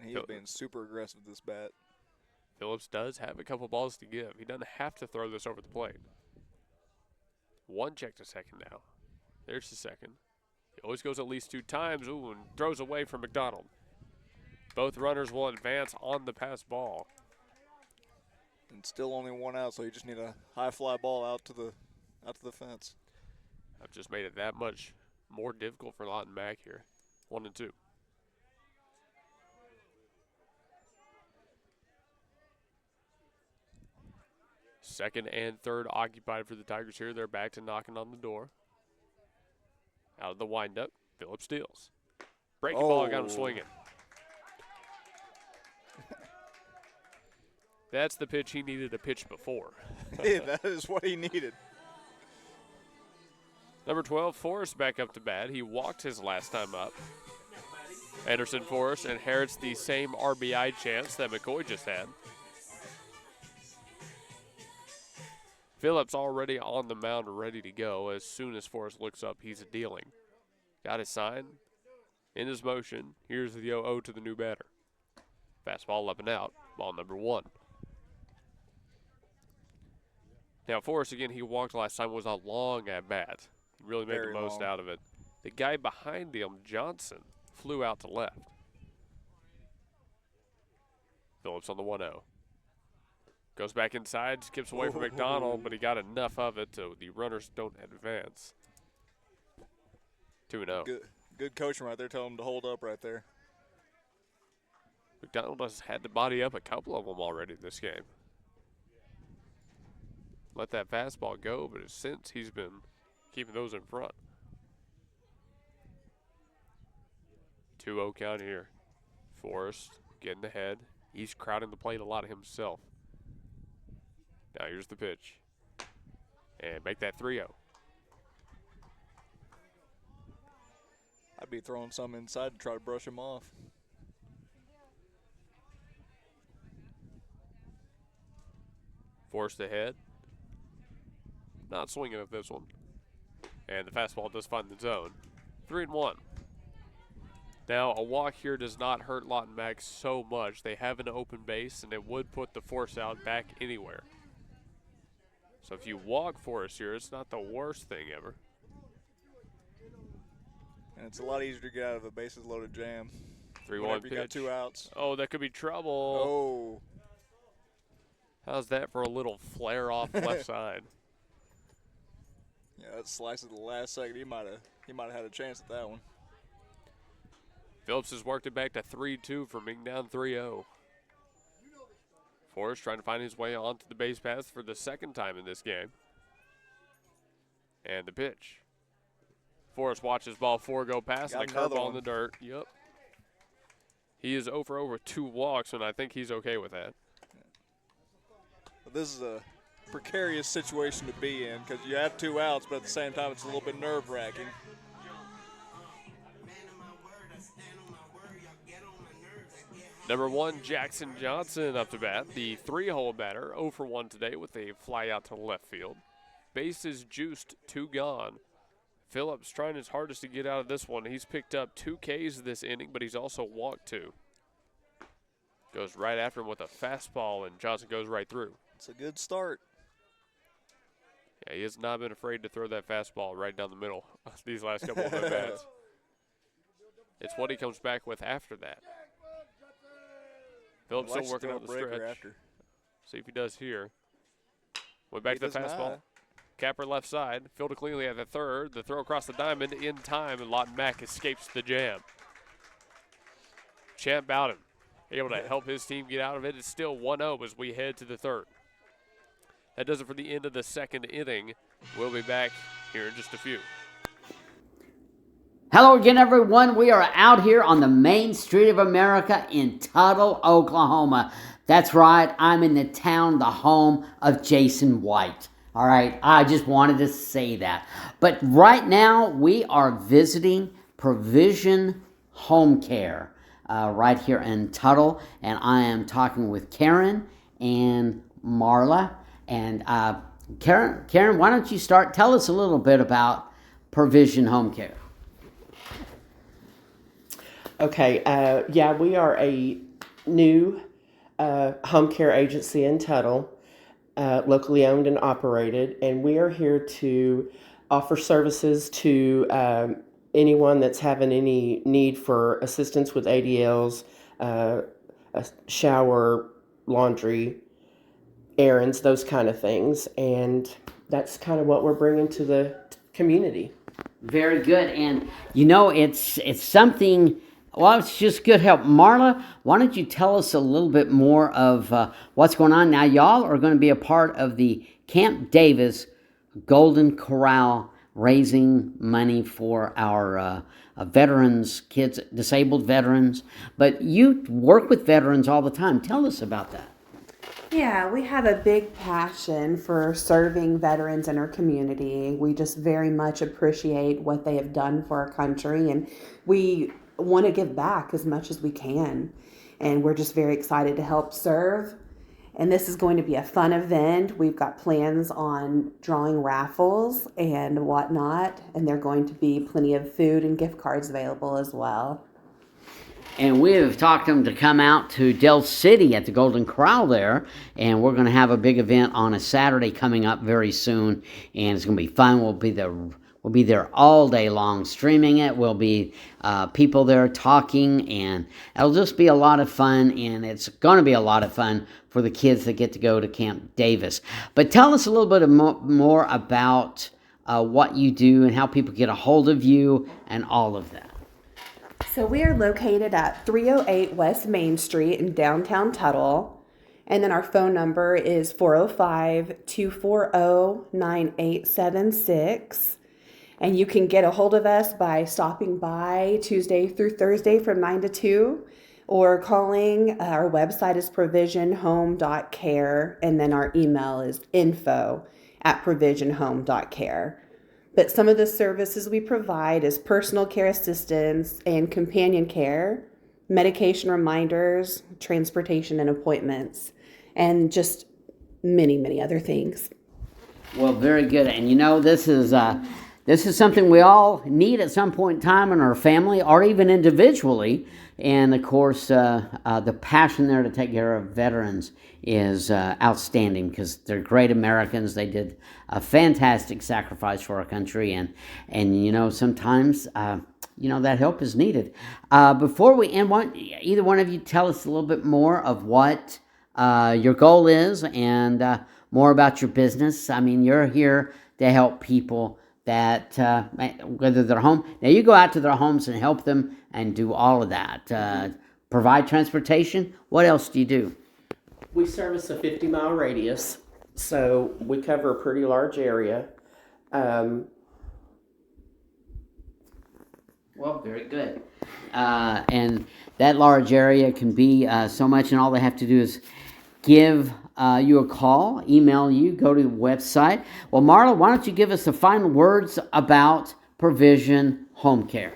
And he's being super aggressive with this bat. Phillips does have a couple balls to give. He doesn't have to throw this over the plate. 1 check to 2nd now. There's the 2nd. He always goes at least 2 times. Ooh, and throws away from McDonald. Both runners will advance on the pass ball. And still only 1 out, so you just need a high fly ball out to the fence. I've just made it that much more difficult for Lawton Mac here. 1-2. Second and 3rd occupied for the Tigers here. They're back to knocking on the door. Out of the windup, Phillips steals. Breaking ball, got him swinging. That's the pitch he needed to pitch before. Yeah, that is what he needed. Number 12, Forrest back up to bat. He walked his last time up. Anderson Forrest inherits the same RBI chance that McCoy just had. Phillips already on the mound ready to go. As soon as Forrest looks up, he's dealing. Got his sign. In his motion, here's the 0-0 to the new batter. Fastball up and out. Ball number 1. Now, Forrest, again, he walked last time, was a long at-bat. He really made the most out of it. The guy behind him, Johnson, flew out to left. Phillips on the 1-0. Goes back inside, skips away from McDonald, but he got enough of it so the runners don't advance. 2-0. Good coaching right there, telling him to hold up right there. McDonald has had to body up a couple of them already this game. Let that fastball go, but since he's been keeping those in front. 2-0 count here. Forrest getting ahead. He's crowding the plate a lot himself. Now here's the pitch. And make that 3-0. I'd be throwing some inside to try to brush him off. Forced ahead. Not swinging at this one. And the fastball does find the zone. 3-1. Now, a walk here does not hurt Lawton Mac so much. They have an open base, and it would put the force out back anywhere. So if you walk Forrest here, it's not the worst thing ever. And it's a lot easier to get out of a bases loaded jam. 3-1 pitch. You got 2 outs. Oh, that could be trouble. Oh. How's that for a little flare off left side? Yeah, that slice at the last second. He might have had a chance at that one. Phillips has worked it back to 3-2 from being down 3-0. Forrest trying to find his way onto the base paths for the second time in this game. And the pitch. Forrest watches ball 4 go past, and a curveball in the dirt. Yep. He is 0 for 0 with 2 walks, and I think he's okay with that. This is a precarious situation to be in because you have 2 outs, but at the same time it's a little bit nerve-wracking. Number 1, Jackson Johnson up to bat. The 3-hole batter, 0 for 1 today with a fly out to left field. Bases juiced, 2 gone. Phillips trying his hardest to get out of this one. He's picked up 2 Ks this inning, but he's also walked 2. Goes right after him with a fastball, and Johnson goes right through. It's a good start. Yeah, he has not been afraid to throw that fastball right down the middle these last couple of at-bats. It's what he comes back with after that. Phillips still working on the stretch. After. See if he does here. Went back to the fastball. Not. Capper left side. Fielded cleanly at the third. The throw across the diamond in time, and Lawton Mac escapes the jam. Champ Bowden able to help his team get out of it. It's still 1-0 as we head to the third. That does it for the end of the second inning. We'll be back here in just a few. Hello again, everyone. We are out here on the main street of America in Tuttle, Oklahoma. That's right. I'm in the town, the home of Jason White. All right. I just wanted to say that. But right now, we are visiting Provision Home Care right here in Tuttle. And I am talking with Karen and Marla. And Karen, why don't you start? Tell us a little bit about Provision Home Care. Okay, yeah, we are a new home care agency in Tuttle, locally owned and operated, and we are here to offer services to anyone that's having any need for assistance with ADLs, a shower, laundry, errands, those kind of things, and that's kind of what we're bringing to the community. Very good, and you know, it's something. Well, it's just good help. Marla, why don't you tell us a little bit more of what's going on? Now, y'all are going to be a part of the Camp Davis Golden Corral raising money for our veterans, kids, disabled veterans. But you work with veterans all the time. Tell us about that. Yeah, we have a big passion for serving veterans in our community. We just very much appreciate what they have done for our country, and we want to give back as much as we can. And we're just very excited to help serve. And this is going to be a fun event. We've got plans on drawing raffles and whatnot, and there are going to be plenty of food and gift cards available as well. And we have talked them to come out to Del City at the Golden Corral there, and we're going to have a big event on a Saturday coming up very soon, and it's going to be fun. We'll be there all day long streaming it. We'll be people there talking, and it'll just be a lot of fun, and it's going to be a lot of fun for the kids that get to go to Camp Davis. But tell us a little bit more about what you do and how people get a hold of you and all of that. So we are located at 308 West Main Street in downtown Tuttle. And then our phone number is 405-240-9876. And you can get a hold of us by stopping by Tuesday through Thursday from 9 to 2 or calling. Our website is provisionhome.care, and then our email is info@provisionhome.care. But some of the services we provide is personal care assistance and companion care, medication reminders, transportation and appointments, and just many, many other things. Well, very good. And this is something we all need at some point in time in our family or even individually. And of course, the passion there to take care of veterans is outstanding because they're great Americans. They did a fantastic sacrifice for our country, and sometimes that help is needed. Before we end, either one of you tell us a little bit more of what your goal is and more about your business. I mean, you're here to help people that whether they're home. Now you go out to their homes and help them and do all of that. Provide transportation. What else do you do? We service a 50-mile radius, so we cover a pretty large area. Well, very good. And that large area can be so much, and all they have to do is give you a call, email you, go to the website. Well, Marla, why don't you give us the final words about Provision Home Care?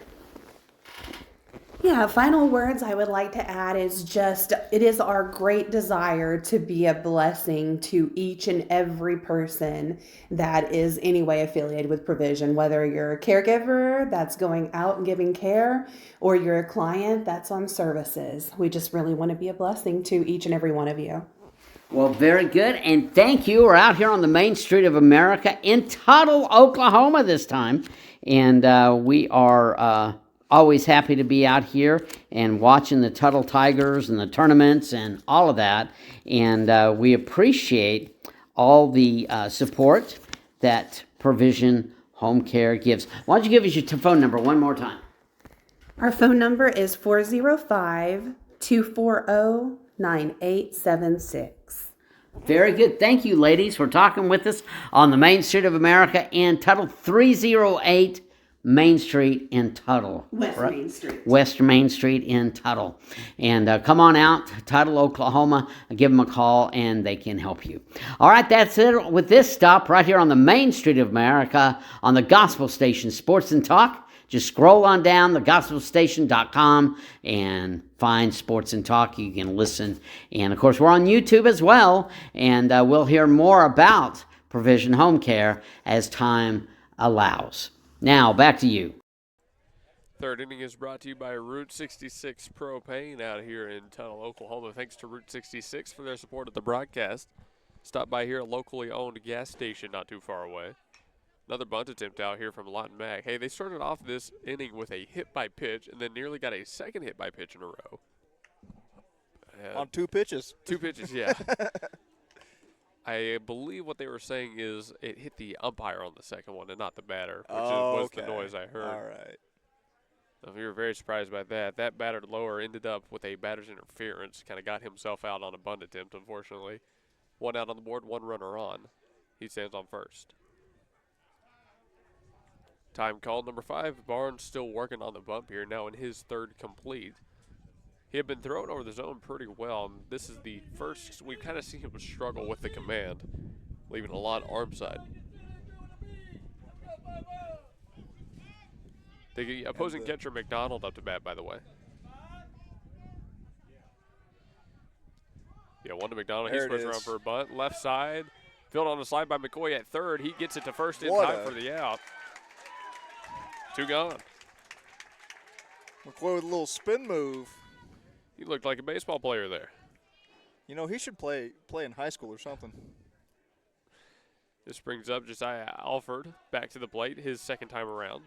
Yeah, final words I would like to add is just, it is our great desire to be a blessing to each and every person that is any way affiliated with Provision, whether you're a caregiver that's going out and giving care or you're a client that's on services. We just really want to be a blessing to each and every one of you. Well, very good, and thank you. We're out here on the Main Street of America in Tuttle, Oklahoma this time, and we are always happy to be out here and watching the Tuttle Tigers and the tournaments and all of that, and we appreciate all the support that Provision Home Care gives. Why don't you give us your phone number one more time? Our phone number is 405-240-9876. Very good. Thank you, ladies, for talking with us on the Main Street of America in Tuttle, 308 Main Street in Tuttle. Main Street. West Main Street in Tuttle. And come on out, Tuttle, Oklahoma. Give them a call, and they can help you. All right, that's it with this stop right here on the Main Street of America on the Gospel Station Sports and Talk. Just scroll on down thegospelstation.com and find Sports and Talk. You can listen. And, of course, we're on YouTube as well. And we'll hear more about Provision Home Care as time allows. Now, back to you. Third inning is brought to you by Route 66 Propane out here in Tuttle, Oklahoma. Thanks to Route 66 for their support of the broadcast. Stop by here, a locally owned gas station not too far away. Another bunt attempt out here from Lawton Mac. Hey, they started off this inning with a hit by pitch and then nearly got a second hit by pitch in a row. On two pitches. Two pitches, yeah. I believe what they were saying is it hit the umpire on the second one and not the batter, which was the noise I heard. All right. So we were very surprised by that. That batter lower ended up with a batter's interference, kind of got himself out on a bunt attempt, unfortunately. One out on the board, one runner on. He stands on first. Time called, number 5. Barnes still working on the bump here, now in his third complete. He had been thrown over the zone pretty well. This is the first we've kind of seen him struggle with the command, leaving a lot arm side. The opposing catcher McDonald up to bat, by the way. Yeah, one to McDonald. He's switched around for a bunt. Left side. Filled on the slide by McCoy at third. He gets it to first in time for the out. 2 gone. McCoy with a little spin move. He looked like a baseball player there. You know, he should play in high school or something. This brings up Josiah Alford back to the plate, his second time around.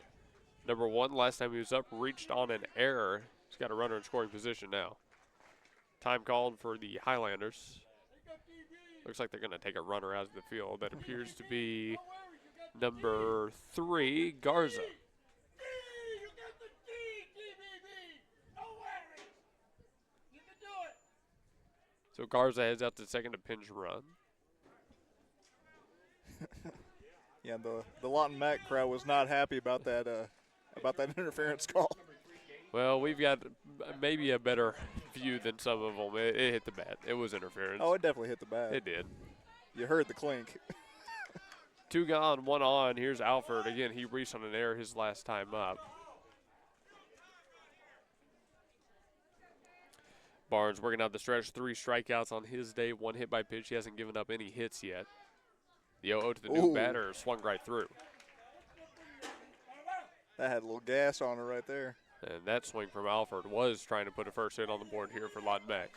Number 1, last time he was up, reached on an error. He's got a runner in scoring position now. Time called for the Highlanders. Looks like they're going to take a runner out of the field. That appears to be number 3, Garza. So Garza heads out to second to pinch run. Yeah, the Lawton Mac crowd was not happy about that interference call. Well, we've got maybe a better view than some of them. It hit the bat. It was interference. Oh, it definitely hit the bat. It did. You heard the clink. 2 gone, 1 on. Here's Alford. Again, he reached on an error his last time up. Barnes working out the stretch, 3 strikeouts on his day, 1 hit by pitch. He hasn't given up any hits yet. The 0-0 to the new batter swung right through. That had a little gas on it right there. And that swing from Alford was trying to put a first hit on the board here for Lawton Mac.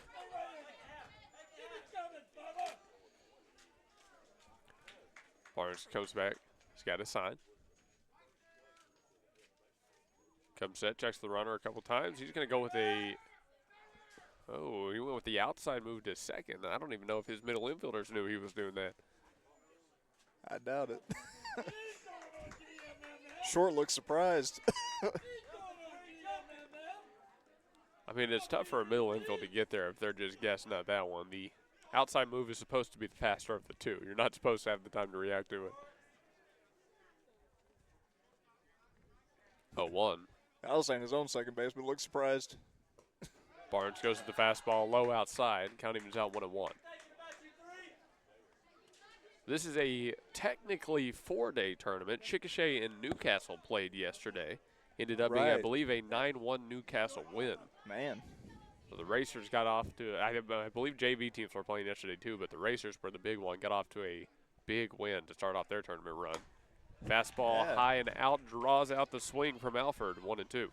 Barnes comes back. He's got a sign. Comes set, checks the runner a couple times. He's going to go with a... Oh, he went with the outside move to second. I don't even know if his middle infielders knew he was doing that. I doubt it. Short looks surprised. I mean, it's tough for a middle infield to get there if they're just guessing at that one. The outside move is supposed to be the faster of the two. You're not supposed to have the time to react to it. 0-1. I was saying his own second baseman looked surprised. Barnes goes to the fastball low outside. Count evens out 1-1. This is a technically 4-day tournament. Chickasha and Newcastle played yesterday. Ended up being, I believe, a 9-1 Newcastle win. Man. So the Racers got off to, I believe JV teams were playing yesterday too, but the Racers were the big one, got off to a big win to start off their tournament run. Fastball high and out, draws out the swing from Alford, 1-2.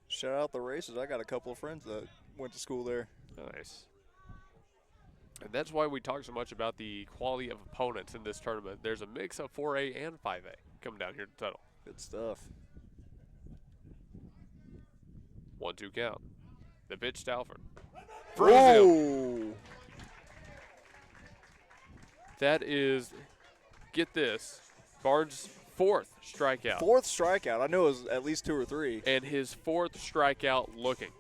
Shout out the Racers. I got a couple of friends that went to school there. Nice. And that's why we talk so much about the quality of opponents in this tournament. There's a mix of 4A and 5A coming down here to Tuttle. Good stuff. 1-2 count. The pitch to Alford. Whoa! That is, get this, Barnes' 4th strikeout. 4th strikeout. I knew it was at least 2 or 3. And his 4th strikeout looking.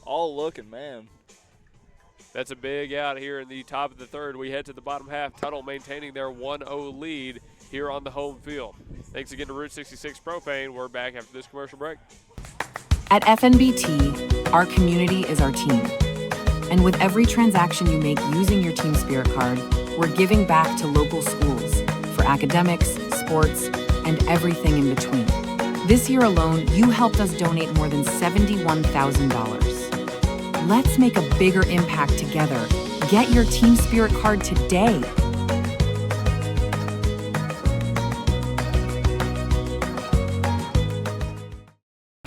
All looking, man. That's a big out here in the top of the 3rd. We head to the bottom half. Tuttle maintaining their 1-0 lead here on the home field. Thanks again to Route 66 Propane. We're back after this commercial break. At FNBT, our community is our team. And with every transaction you make using your Team Spirit card, we're giving back to local schools for academics, sports, and everything in between. This year alone, you helped us donate more than $71,000. Let's make a bigger impact together. Get your Team Spirit card today.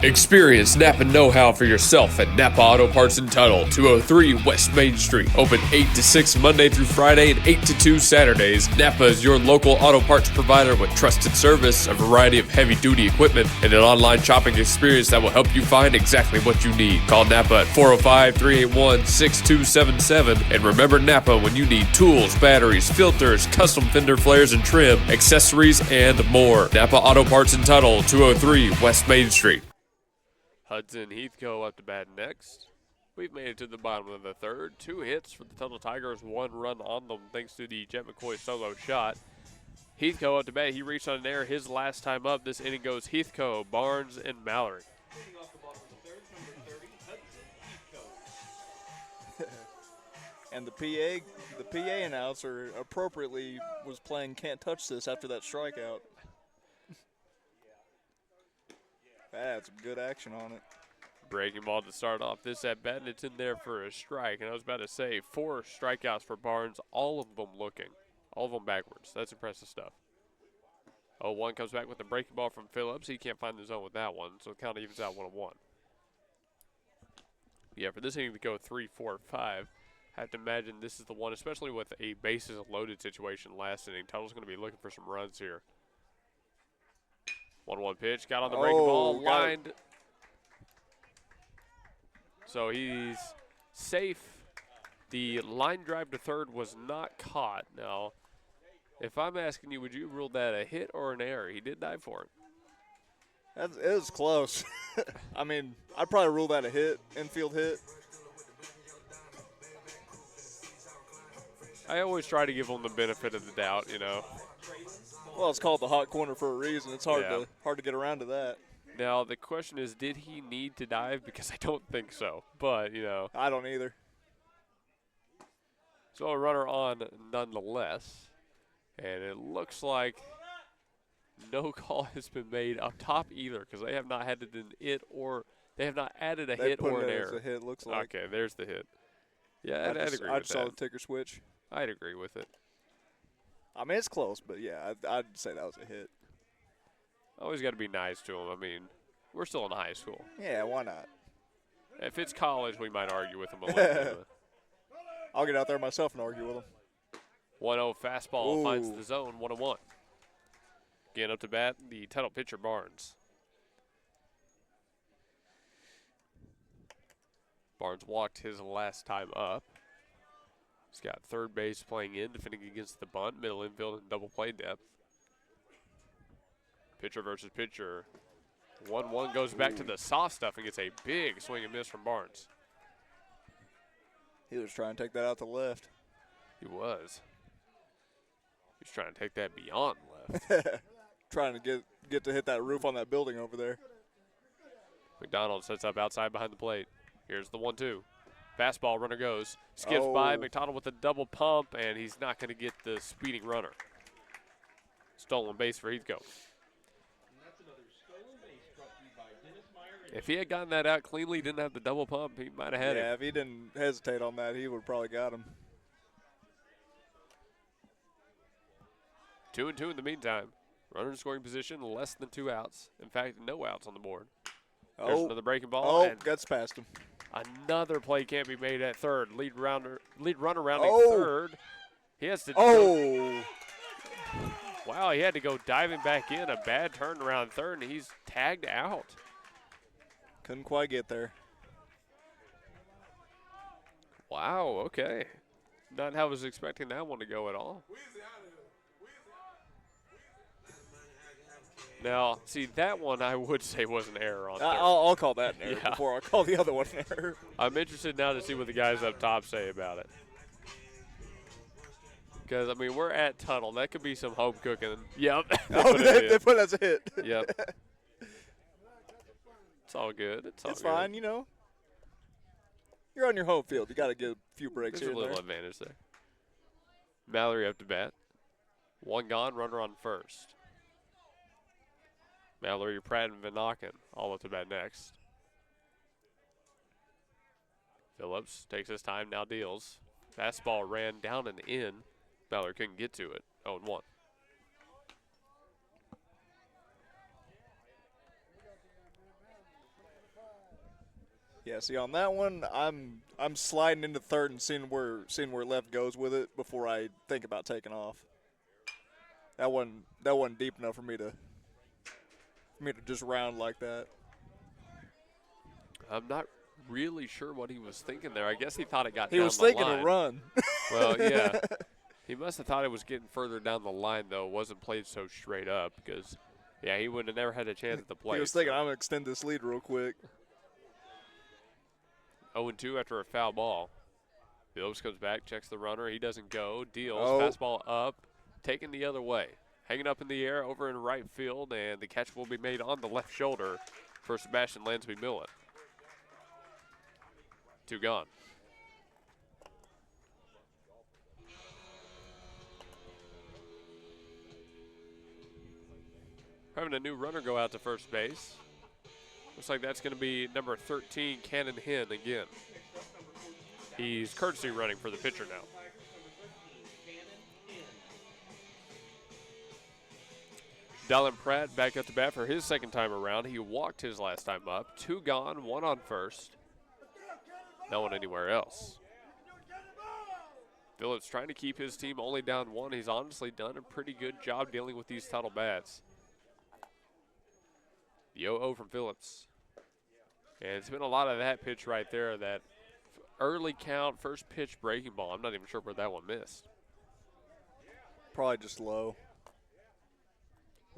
Experience Napa know-how for yourself at Napa Auto Parts in Tuttle, 203 West Main Street. Open 8 to 6 Monday through Friday and 8 to 2 Saturdays. Napa is your local auto parts provider with trusted service, a variety of heavy-duty equipment, and an online shopping experience that will help you find exactly what you need. Call Napa at 405-381-6277. And remember Napa when you need tools, batteries, filters, custom fender flares and trim, accessories, and more. Napa Auto Parts in Tuttle, 203 West Main Street. Hudson Heathcote up to bat next. We've made it to the bottom of the 3rd. 2 hits for the Tuttle Tigers, 1 run on them thanks to the Jet McCoy solo shot. Heathcote up to bat. He reached on an error his last time up. This inning goes Heathcote, Barnes, and Mallory. And the PA announcer appropriately was playing "Can't Touch This" after that strikeout. That's some good action on it. Breaking ball to start off this at bat, and it's in there for a strike. And I was about to say, 4 strikeouts for Barnes, all of them looking, all of them backwards. That's impressive stuff. 0-1 comes back with a breaking ball from Phillips. He can't find the zone with that one, so the count evens out 1-1. Yeah, for this inning to go 3, 4, 5, I have to imagine this is the one, especially with a bases loaded situation last inning. Tuttle's going to be looking for some runs here. 1-1 pitch, got on the breaking ball, lined. So he's safe. The line drive to 3rd was not caught. Now, if I'm asking you, would you rule that a hit or an error? He did dive for it. It was close. I mean, I'd probably rule that a hit, infield hit. I always try to give him the benefit of the doubt, you know. Well, it's called the hot corner for a reason. It's hard to get around to that. Now, the question is, did he need to dive? Because I don't think so. But, you know. I don't either. So a runner on nonetheless. And it looks like no call has been made up top either because they have not had it in it or They have not added a They hit put or it an as error. a hit, looks like. Okay, there's the hit. Yeah, I'd agree I with just saw the that. ticker switch. I'd agree with it. I mean, it's close, but yeah, I'd say that was a hit. Always got to be nice to them. I mean, we're still in high school. Yeah, why not? If it's college, we might argue with them a little bit. I'll get out there myself and argue with them. 1-0 fastball Ooh. finds the zone, 1-1. Again, up to bat, the Tuttle pitcher, Barnes. Barnes walked his last time up. He's got third base playing in, defending against the bunt, middle infield, and double play depth. Pitcher versus pitcher. 1-1 goes back to the soft stuff and gets a big swing and miss from Barnes. He was trying to take that out to left. He was. He's trying to take that beyond left. Trying to get to hit that roof on that building over there. McDonald sets up outside behind the plate. Here's the 1-2. Fastball, runner goes. Skips by McDonald with a double pump, and he's not going to get the speeding runner. Stolen base for Heathcote. If he had gotten that out cleanly, didn't have the double pump, he might have had it. Yeah, if he didn't hesitate on that, he would have probably got him. 2-2 in the meantime. Runner in scoring position, less than 2 outs. In fact, no outs on the board. There's another breaking ball. Oh, gets past him. Another play can't be made at third. Lead runner rounding third. He has to. Wow, he had to go diving back in. A bad turn around third, and he's tagged out. Couldn't quite get there. Wow, okay. Not how I was expecting that one to go at all. Now, see, that one I would say was an error on third. I'll call that an error before I call the other one an error. I'm interested now to see what the guys up top say about it. Because, I mean, we're at Tuttle. That could be some home cooking. Yep. They put it as a hit. Yep. It's all good. It's fine, you know. You're on your home field. You got to get a few breaks There's here a little advantage there. Mallory up to bat. One gone, runner on first. Mallory, Pratt, and Van Auken all up to bat next. Phillips takes his time, now deals. Fastball ran down and in. Mallory couldn't get to it. 0-1. Yeah, see on that one, I'm sliding into third and seeing where left goes with it before I think about taking off. That wasn't deep enough for me to just round like that. I'm not really sure what he was thinking there. I guess he thought it got He down was the thinking line. a run. Well, yeah. He must have thought it was getting further down the line, though. It wasn't played so straight up because, yeah, he would have never had a chance at the plate. He was thinking, I'm going to extend this lead real quick. 0-2 after a foul ball. Phillips comes back, checks the runner. He doesn't go. Deals. Oh. Fastball up. Taken the other way. Hanging up in the air over in right field, and the catch will be made on the left shoulder for Sebastian Lansby-Millet. 2 gone. Having a new runner go out to first base. Looks like that's going to be number 13, Cannon Hinn again. He's courtesy running for the pitcher now. Dallin Pratt back up to bat for his second time around. He walked his last time up. 2 gone, 1 on first. No one anywhere else. Phillips trying to keep his team only down 1. He's honestly done a pretty good job dealing with these Tuttle bats. The 0-0 from Phillips. And it's been a lot of that pitch right there, that early count, first pitch breaking ball. I'm not even sure where that one missed. Probably just low.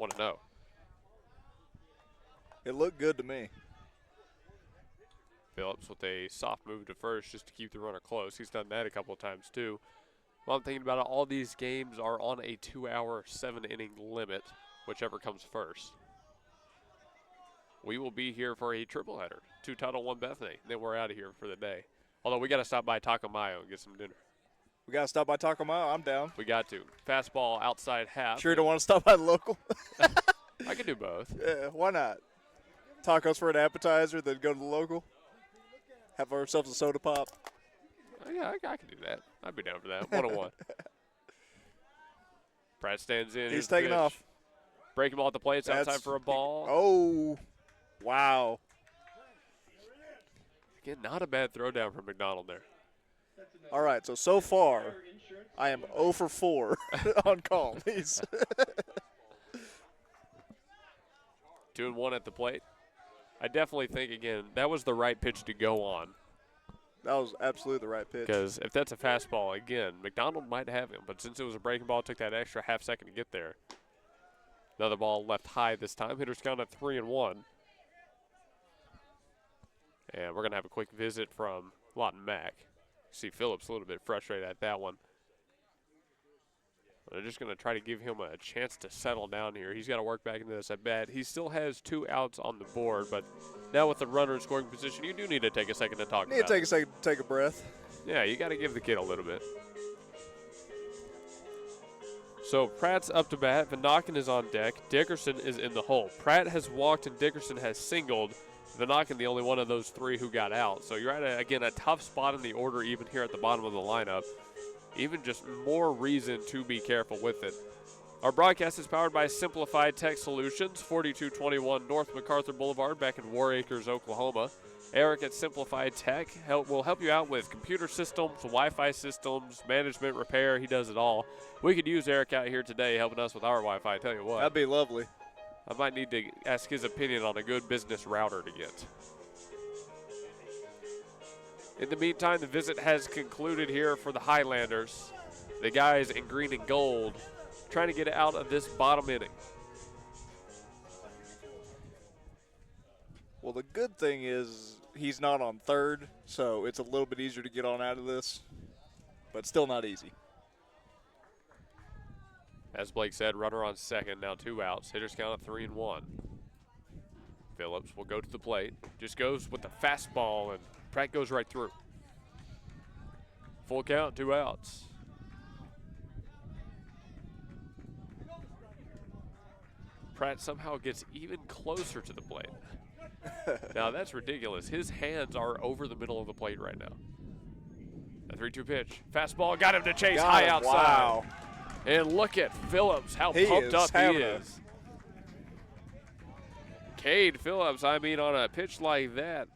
1-0. It looked good to me. Phillips with a soft move to first just to keep the runner close. He's done that a couple of times too. While I'm thinking about it, all these games are on a 2-hour, 7-inning limit, whichever comes first. We will be here for a triple header. 2 Tuttle, 1 Bethany. Then we're out of here for the day. Although we got to stop by Taco Mayo and get some dinner. We got to stop by Taco Mayo. I'm down. We got to. Fastball outside half. Sure you don't want to stop by the local? I could do both. Yeah, why not? tacos for an appetizer, then go to the local. Have ourselves a soda pop. Oh, yeah, I can do that. I'd be down for that. 1-on-1. Pratt stands in. He's taking off. Breaking ball at the plate. It's outside for a ball. Oh, wow. Again, not a bad throw down from McDonald there. All right, so far, I am 0 for 4 on calls. 2-1 at the plate. I definitely think, again, that was the right pitch to go on. That was absolutely the right pitch. Because if that's a fastball, again, McDonald might have him. But since it was a breaking ball, it took that extra half second to get there. Another ball left high this time. Hitters count at 3-1. And we're going to have a quick visit from Lawton Mac. See Phillips a little bit frustrated at that one. They're just going to try to give him a chance to settle down here. He's got to work back into this at bat. He still has 2 outs on the board, but now with the runner in scoring position, you do need to take a second to talk about it. Need to take a second to take a breath. Yeah, you got to give the kid a little bit. So Pratt's up to bat. Vanaken is on deck. Dickerson is in the hole. Pratt has walked and Dickerson has singled. Vanaken the only one of those 3 who got out. So you're at, again, a tough spot in the order even here at the bottom of the lineup. Even just more reason to be careful with it. Our broadcast is powered by Simplified Tech Solutions, 4221 North MacArthur Boulevard back in War Acres, Oklahoma. Eric at Simplified Tech will help you out with computer systems, Wi-Fi systems, management, repair. He does it all. We could use Eric out here today helping us with our Wi-Fi, I tell you what. That'd be lovely. I might need to ask his opinion on a good business router to get. In the meantime, the visit has concluded here for the Highlanders. The guys in green and gold trying to get out of this bottom inning. Well, the good thing is he's not on third, so it's a little bit easier to get on out of this, but still not easy. As Blake said, runner on second, now 2 outs. Hitters count at 3-1. Phillips will go to the plate. Just goes with the fastball, and Pratt goes right through. Full count, 2 outs. Pratt somehow gets even closer to the plate. Now that's ridiculous. His hands are over the middle of the plate right now. A 3-2 pitch. Fastball got him to chase high outside. Wow. And look at Phillips, how pumped up he is. Cade Phillips, I mean, on a pitch like that,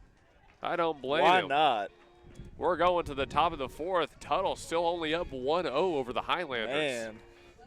I don't blame him. Why not? We're going to the top of the 4th. Tuttle still only up 1-0 over the Highlanders. Man,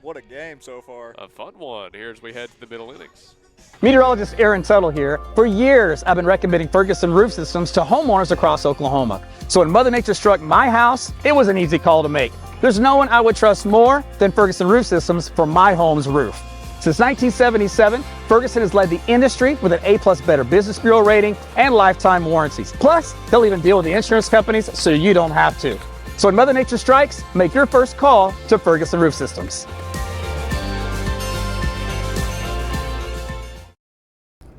what a game so far. A fun one here as we head to the middle innings. Meteorologist Aaron Tuttle here. For years, I've been recommending Ferguson roof systems to homeowners across Oklahoma. So when Mother Nature struck my house, it was an easy call to make. There's no one I would trust more than Ferguson Roof Systems for my home's roof. Since 1977, Ferguson has led the industry with an A+ Better Business Bureau rating and lifetime warranties. Plus, they'll even deal with the insurance companies so you don't have to. So when Mother Nature strikes, make your first call to Ferguson Roof Systems.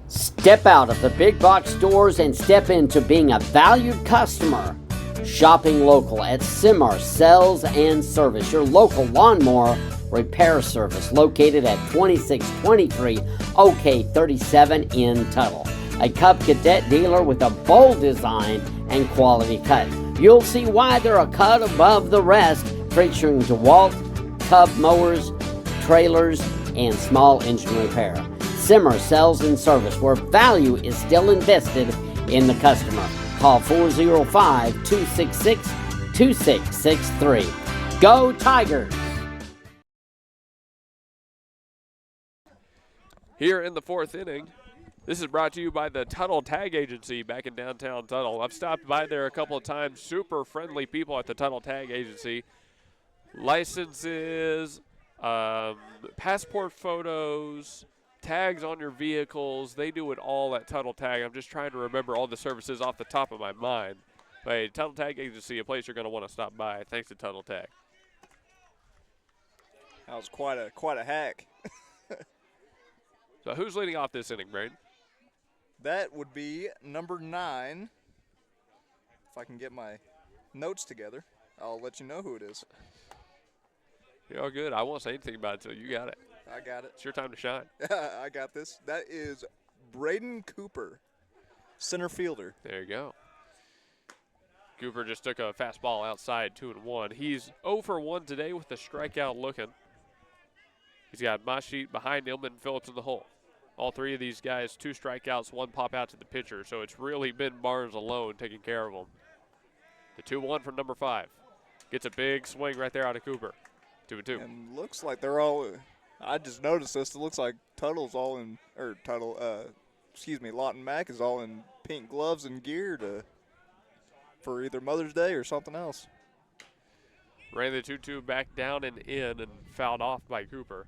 Step out of the big box stores and step into being a valued customer. Shopping local at Simar Sales and Service, your local lawnmower repair service located at 2623 OK37 in Tuttle. A Cub Cadet dealer with a bold design and quality cut. You'll see why they're a cut above the rest, featuring DeWalt, Cub mowers, trailers, and small engine repair. Simar Sales and Service, where value is still invested in the customer. Call 405-266-2663. Go Tigers! Here in the 4th inning, this is brought to you by the Tuttle Tag Agency back in downtown Tuttle. I've stopped by there a couple of times. Super friendly people at the Tuttle Tag Agency. Licenses, passport photos, tags on your vehicles. They do it all at Tuttle Tag. I'm just trying to remember all the services off the top of my mind. But hey, Tuttle Tag Agency, a place you're going to want to stop by. Thanks to Tuttle Tag. That was quite a hack. So who's leading off this inning, Braden? That would be number 9. If I can get my notes together, I'll let you know who it is. You're all good. I won't say anything about it until you got it. I got it. It's your time to shine. I got this. That is Braden Cooper. Center fielder. There you go. Cooper just took a fastball outside, 2-1. He's 0 for 1 today with the strikeout looking. He's got Masheet behind him and Phillips in the hole. All three of these guys, 2 strikeouts, 1 pop out to the pitcher, so it's really been Barnes alone taking care of them. The 2-1 from number 5. Gets a big swing right there out of Cooper. 2-2. And looks like they're all, I just noticed this, it looks like Tuttle's all in, or Lawton Mac is all in pink gloves and gear for either Mother's Day or something else. Ran the 2-2 back down and in and fouled off by Cooper.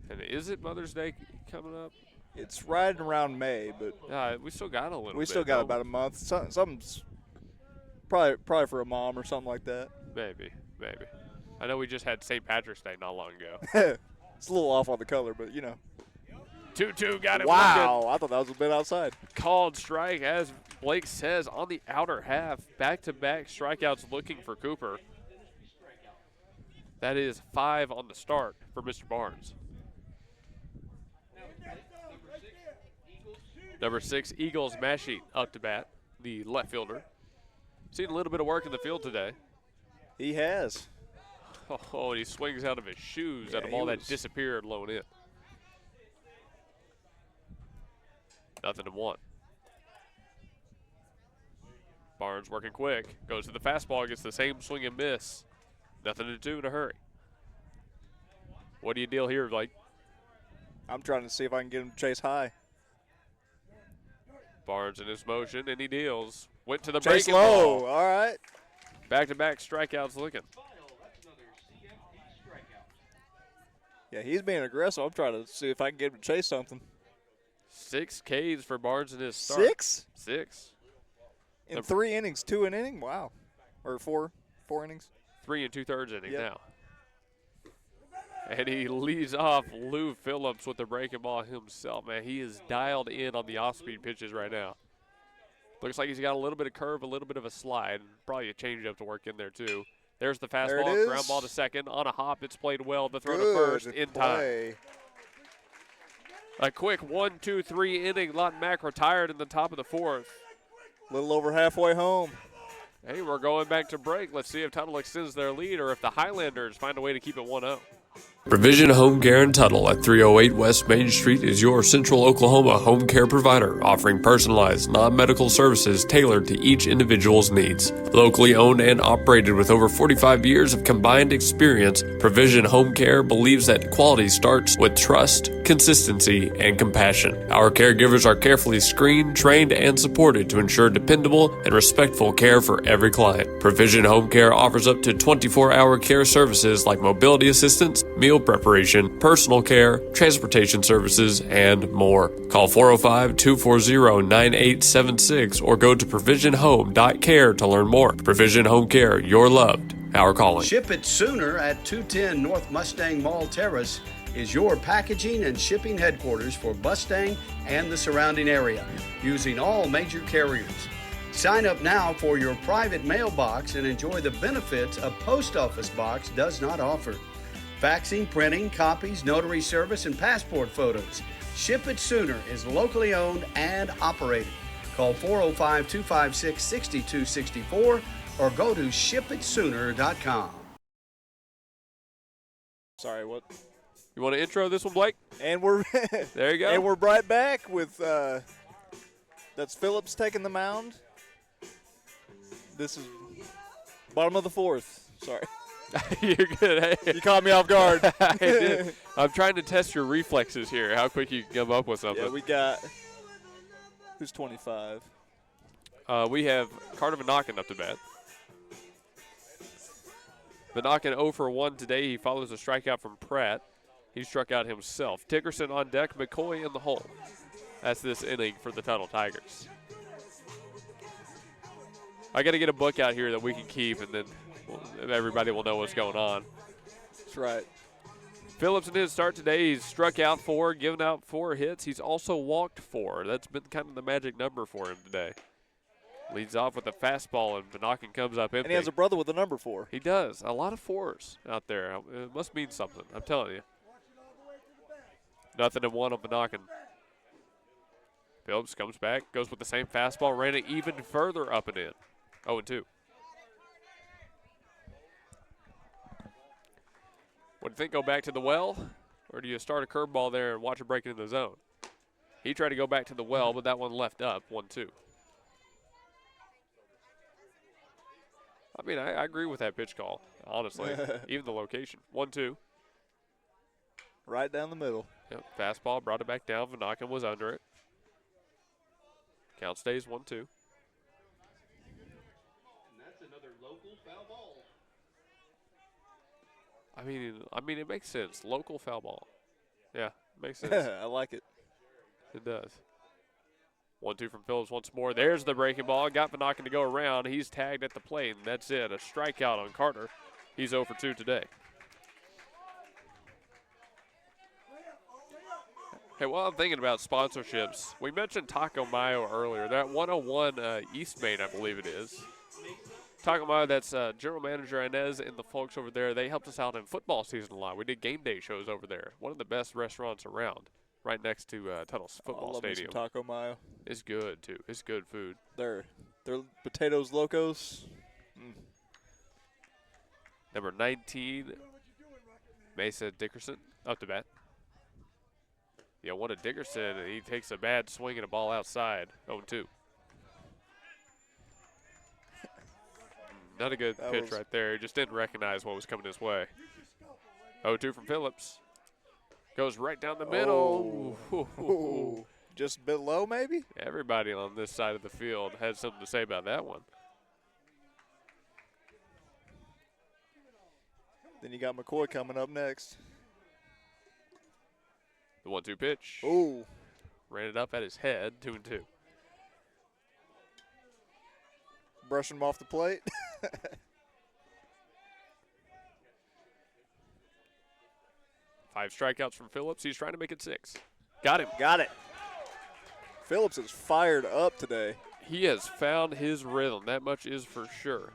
And is it Mother's Day coming up? It's right around May, but we still got a little bit. We still got about a month. Something's probably for a mom or something like that. Maybe. I know we just had St. Patrick's Day not long ago. It's a little off on the color, but 2-2 got it. Wow, I thought that was a bit outside. Called strike, as Blake says, on the outer half. Back-to-back strikeouts looking for Cooper. That is 5 on the start for Mr. Barnes. Number 6, Eagles Masheet up to bat, the left fielder. Seen a little bit of work in the field today. He has. Oh, and he swings out of his shoes at a ball that disappeared low and in. 0-1. Barnes working quick. Goes to the fastball, gets the same swing and miss. 0-2 in a hurry. What do you deal here, Blake? I'm trying to see if I can get him to chase high. Barnes in his motion, and he deals. Went to the chase breaking low. ball. All right. Back-to-back strikeouts looking. Yeah, he's being aggressive. I'm trying to see if I can get him to chase something. 6 Ks for Barnes in his start. 6? 6. In 3 innings, 2 an inning? Wow. Or 4 innings? 3 2/3 innings now. And he leads off Lou Phillips with the breaking ball himself, man. He is dialed in on the off-speed pitches right now. Looks like he's got a little bit of curve, a little bit of a slide, and probably a changeup to work in there too. There's the fastball, ground ball to second. On a hop, it's played well. The throw to first in time. A quick 1-2-3 inning. Lawton Mac retired in the top of the 4th. A little over halfway home. Hey, we're going back to break. Let's see if Tuttle extends their lead or if the Highlanders find a way to keep it 1-0. Provision Home Care in Tuttle at 308 West Main Street is your Central Oklahoma home care provider, offering personalized, non-medical services tailored to each individual's needs. Locally owned and operated with over 45 years of combined experience, Provision Home Care believes that quality starts with trust, consistency, and compassion. Our caregivers are carefully screened, trained, and supported to ensure dependable and respectful care for every client. Provision Home Care offers up to 24-hour care services like mobility assistance, meal preparation, personal care, transportation services, and more. Call 405-240-9876 or go to provisionhome.care to learn more. Provision Home Care, your loved, our calling. Ship it sooner at 210 North Mustang Mall Terrace is your packaging and shipping headquarters for Mustang and the surrounding area, using all major carriers. Sign up now for your private mailbox and enjoy the benefits a post office box does not offer. Faxing, printing, copies, notary service, and passport photos. Ship It Sooner is locally owned and operated. Call 405-256-6264 or go to shipitsooner.com. Sorry, what? You want to intro this one, Blake? And we're there you go. And we're right back with that's Phillips taking the mound. This is bottom of the 4th. Sorry. You're good. Hey. You caught me off guard. I did. I'm trying to test your reflexes here, how quick you can come up with something. Yeah, we got – who's 25? We have Carter Vanaken up to bat. Vanaken 0 for 1 today. He follows a strikeout from Pratt. He struck out himself. Tickerson on deck, McCoy in the hole. That's this inning for the Tuttle Tigers. I got to get a book out here that we can keep, and then everybody will know what's going on. That's right. Phillips in his start today, he's struck out 4, given out 4 hits. He's also walked 4. That's been kind of the magic number for him today. Leads off with a fastball, and Vanaken comes up empty. And he has a brother with a number 4. He does. A lot of 4s out there. It must mean something. I'm telling you. 0-1 on Vanaken. Phillips comes back, goes with the same fastball, ran it even further up and in. 0-2. What do you think? Go back to the well, or do you start a curveball there and watch it break into the zone? He tried to go back to the well, but that one left up. 1-2. I mean, I agree with that pitch call, honestly. Even the location. 1-2. Right down the middle. Yep, fastball, brought it back down. Vanaken was under it. Count stays 1-2. And that's another local foul ball. I mean, it makes sense. Local foul ball. Yeah, makes sense. I like it. It does. 1-2 from Phillips once more. There's the breaking ball. Got Vanaken to go around. He's tagged at the plate, and that's it. A strikeout on Carter. He's 0 for 2 today. Hey, while I'm thinking about sponsorships, we mentioned Taco Mayo earlier. That 101 East Main, I believe it is. Taco Mayo, that's General Manager Inez and the folks over there. They helped us out in football season a lot. We did game day shows over there. One of the best restaurants around, right next to Tuttle's football stadium. Me some Taco Mayo. It's good, too. It's good food. Their potatoes locos. Number 19, Mesa Dickerson, up to bat. Yeah, one of Dickerson, and he takes a bad swing and a ball outside. 0-2. Not a good pitch right there. He just didn't recognize what was coming his way. 0-2 from Phillips. Goes right down the middle. Ooh. Just a bit low, maybe? Everybody on this side of the field had something to say about that one. Then you got McCoy coming up next. The 1-2 pitch. Ooh. Ran it up at his head, 2-2. Brushing him off the plate. 5 strikeouts from Phillips. He's trying to make it 6. Got him. Got it. Phillips is fired up today. He has found his rhythm. That much is for sure.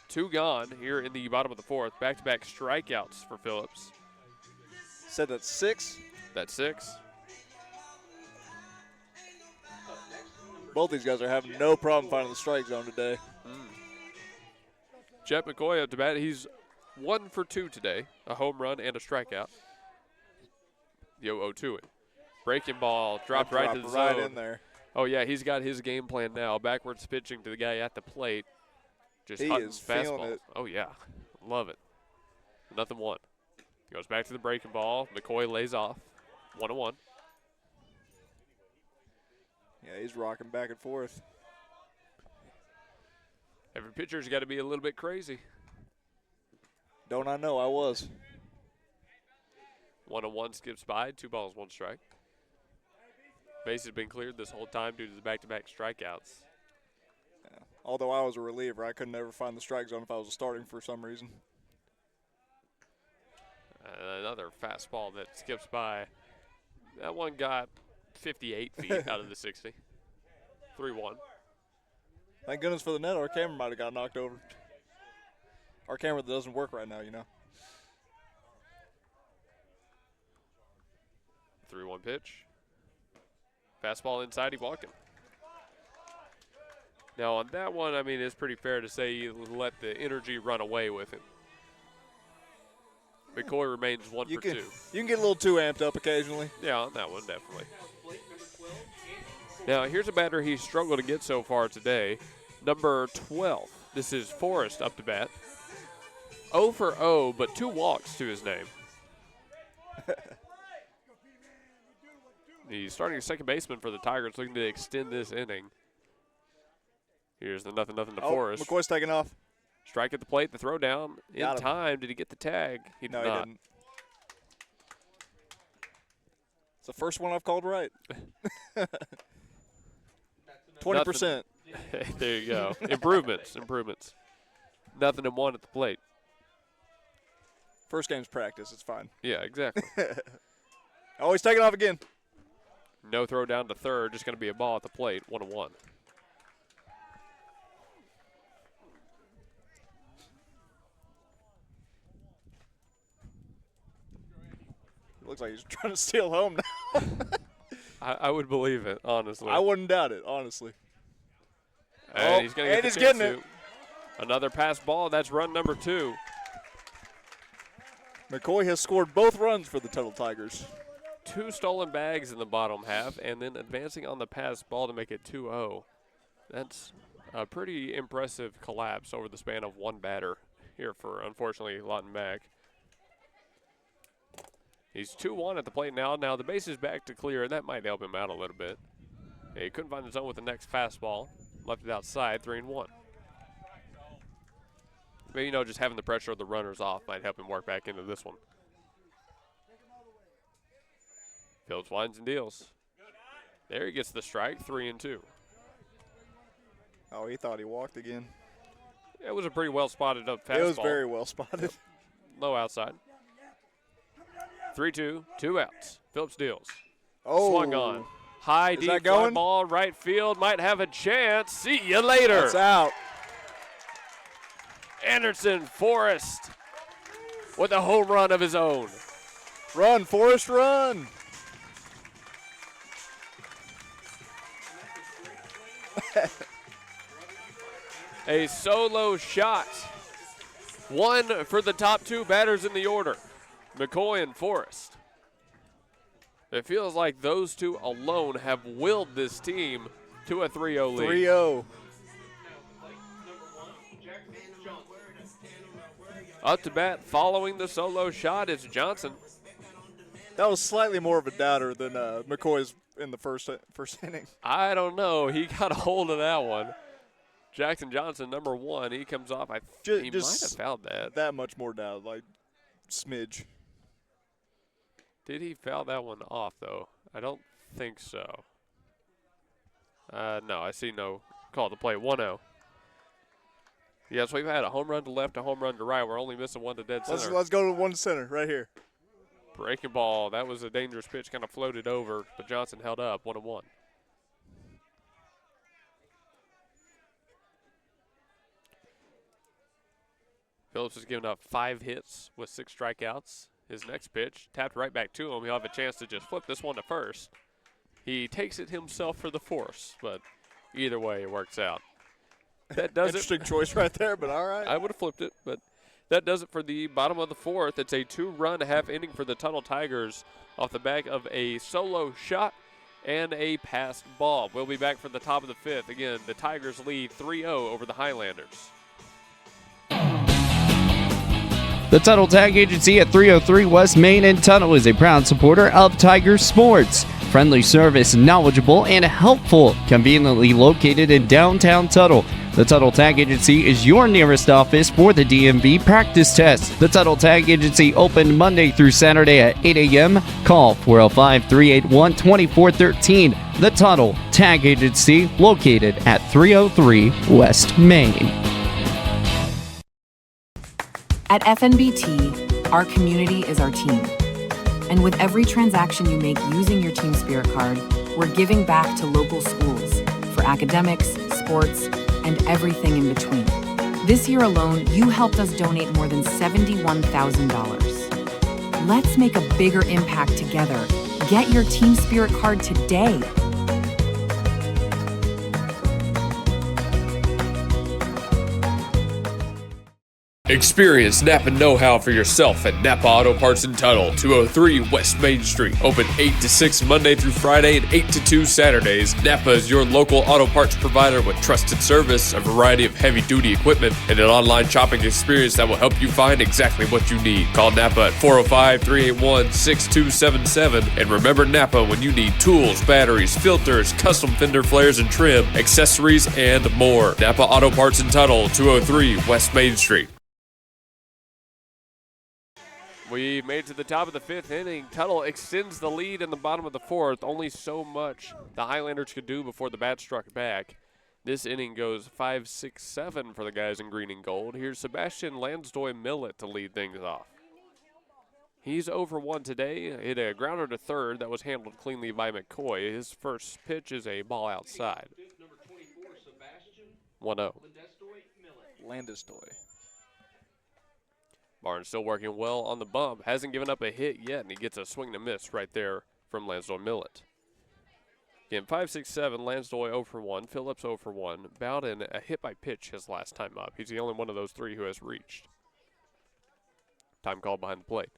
2 gone here in the bottom of the 4th. Back-to-back strikeouts for Phillips. Said that's 6. That's 6. Both these guys are having no problem finding the strike zone today. Jet McCoy up to bat. He's 1 for 2 today. A home run and a strikeout. The 0-2 it. Breaking ball dropped right to the zone. In there. Oh, yeah, he's got his game plan now. Backwards pitching to the guy at the plate. Just he hunting is feeling fastballs. it. Oh, yeah. Love it. 0-1. Goes back to the breaking ball. McCoy lays off. 1-1. Yeah, he's rocking back and forth. Every pitcher's got to be a little bit crazy. Don't I know? I was. 1-1 skips by. 2 balls, 1 strike. Base has been cleared this whole time due to the back-to-back strikeouts. Yeah. Although I was a reliever, I could never find the strike zone if I was starting for some reason. Another fastball that skips by. That one got 58 feet out of the 60. 3-1. Thank goodness for the net. Our camera might have got knocked over. Our camera doesn't work right now, you know. 3-1 pitch. Fastball inside, he walked him. Now on that one, I mean, it's pretty fair to say you let the energy run away with him. McCoy remains 1 for 2. You can get a little too amped up occasionally. Yeah, on that one, definitely. Now, here's a batter he's struggled to get so far today. Number 12. This is Forrest up to bat. 0 for 0, but 2 walks to his name. He's starting second baseman for the Tigers, looking to extend this inning. Here's the 0-0 to Forrest. McCoy's taking off. Strike at the plate, the throw down. In Got him. time, did he get the tag? He did No, not. he didn't. It's the first one I've called right. 20%. There you go. Improvements. 0-1 at the plate. First game's practice. It's fine. Yeah, exactly. Oh, he's taking off again. No throw down to third. Just going to be a ball at the plate. 1-1. Looks like he's trying to steal home now. I would believe it, honestly. I wouldn't doubt it, honestly. And he's going to get the chance getting it. Another pass ball. That's run number 2. McCoy has scored both runs for the Tuttle Tigers. 2 stolen bags in the bottom half, and then advancing on the pass ball to make it 2-0. That's a pretty impressive collapse over the span of one batter here for, unfortunately, Lawton Mac. He's 2-1 at the plate now. Now the base is back to clear, and that might help him out a little bit. He couldn't find the zone with the next fastball. Left it outside, 3-1. But, you know, just having the pressure of the runners off might help him work back into this one. Phillips winds and deals. There he gets the strike, 3-2. Oh, he thought he walked again. It was a pretty well spotted up fastball. It was very well spotted. Yep. Low outside. 3-2, 2 outs. Phillips deals. Oh. Swung on. High, Is deep that fly going? ball, right field, might have a chance. See you later. That's out. Anderson Forrest with a home run of his own. Run, Forrest, run. A solo shot. One for the top 2 batters in the order, McCoy and Forrest. It feels like those 2 alone have willed this team to a 3-0 lead. 3-0. Up to bat following the solo shot is Johnson. That was slightly more of a doubter than McCoy's in the first inning. I don't know. He got a hold of that one. Jackson Johnson, number 1. He comes off. He might have fouled that. That much more doubt, like smidge. Did he foul that one off, though? I don't think so. No, I see no call to play. 1-0. Yes, we've had a home run to left, a home run to right. We're only missing one to dead center. Let's go to one center right here. Breaking ball. That was a dangerous pitch, kind of floated over, but Johnson held up 1-1. Phillips has given up 5 hits with 6 strikeouts. His next pitch tapped right back to him. He'll have a chance to just flip this one to first. He takes it himself for the force, but either way, it works out. That does Interesting choice right there, but all right. I would have flipped it, but that does it for the bottom of the 4th. It's a 2-run half inning for the Tuttle Tigers off the back of a solo shot and a passed ball. We'll be back for the top of the 5th. Again, the Tigers lead 3-0 over the Highlanders. The Tuttle Tag Agency at 303 West Main in Tuttle is a proud supporter of Tigers sports. Friendly service, knowledgeable, and helpful. Conveniently located in downtown Tuttle. The Tuttle Tag Agency is your nearest office for the DMV practice test. The Tuttle Tag Agency open Monday through Saturday at 8 a.m. Call 405-381-2413. The Tuttle Tag Agency located at 303 West Main. At FNBT, our community is our team. And with every transaction you make using your Team Spirit card, we're giving back to local schools for academics, sports, and everything in between. This year alone, you helped us donate more than $71,000. Let's make a bigger impact together. Get your Team Spirit card today. Experience Napa know-how for yourself at Napa Auto Parts in Tuttle, 203 West Main Street. Open 8 to 6 Monday through Friday and 8 to 2 Saturdays. Napa is your local auto parts provider with trusted service, a variety of heavy-duty equipment, and an online shopping experience that will help you find exactly what you need. Call Napa at 405-381-6277. And remember Napa when you need tools, batteries, filters, custom fender flares and trim, accessories, and more. Napa Auto Parts in Tuttle, 203 West Main Street. We made it to the top of the 5th inning. Tuttle extends the lead in the bottom of the 4th. Only so much the Highlanders could do before the bat struck back. This inning goes 5-6-7 for the guys in green and gold. Here's Sebastian Lansdoy Millet to lead things off. He's over 1 today. Hit a grounder to third that was handled cleanly by McCoy. His first pitch is a ball outside. 1-0. Landisdoy. Barnes still working well on the bump. Hasn't given up a hit yet, and he gets a swing and a miss right there from Lansdale Millet. Again, 5-6-7, Lansdale 0 for 1, Phillips 0 for 1. Bowden, a hit by pitch his last time up. He's the only one of those three who has reached. Time called behind the plate.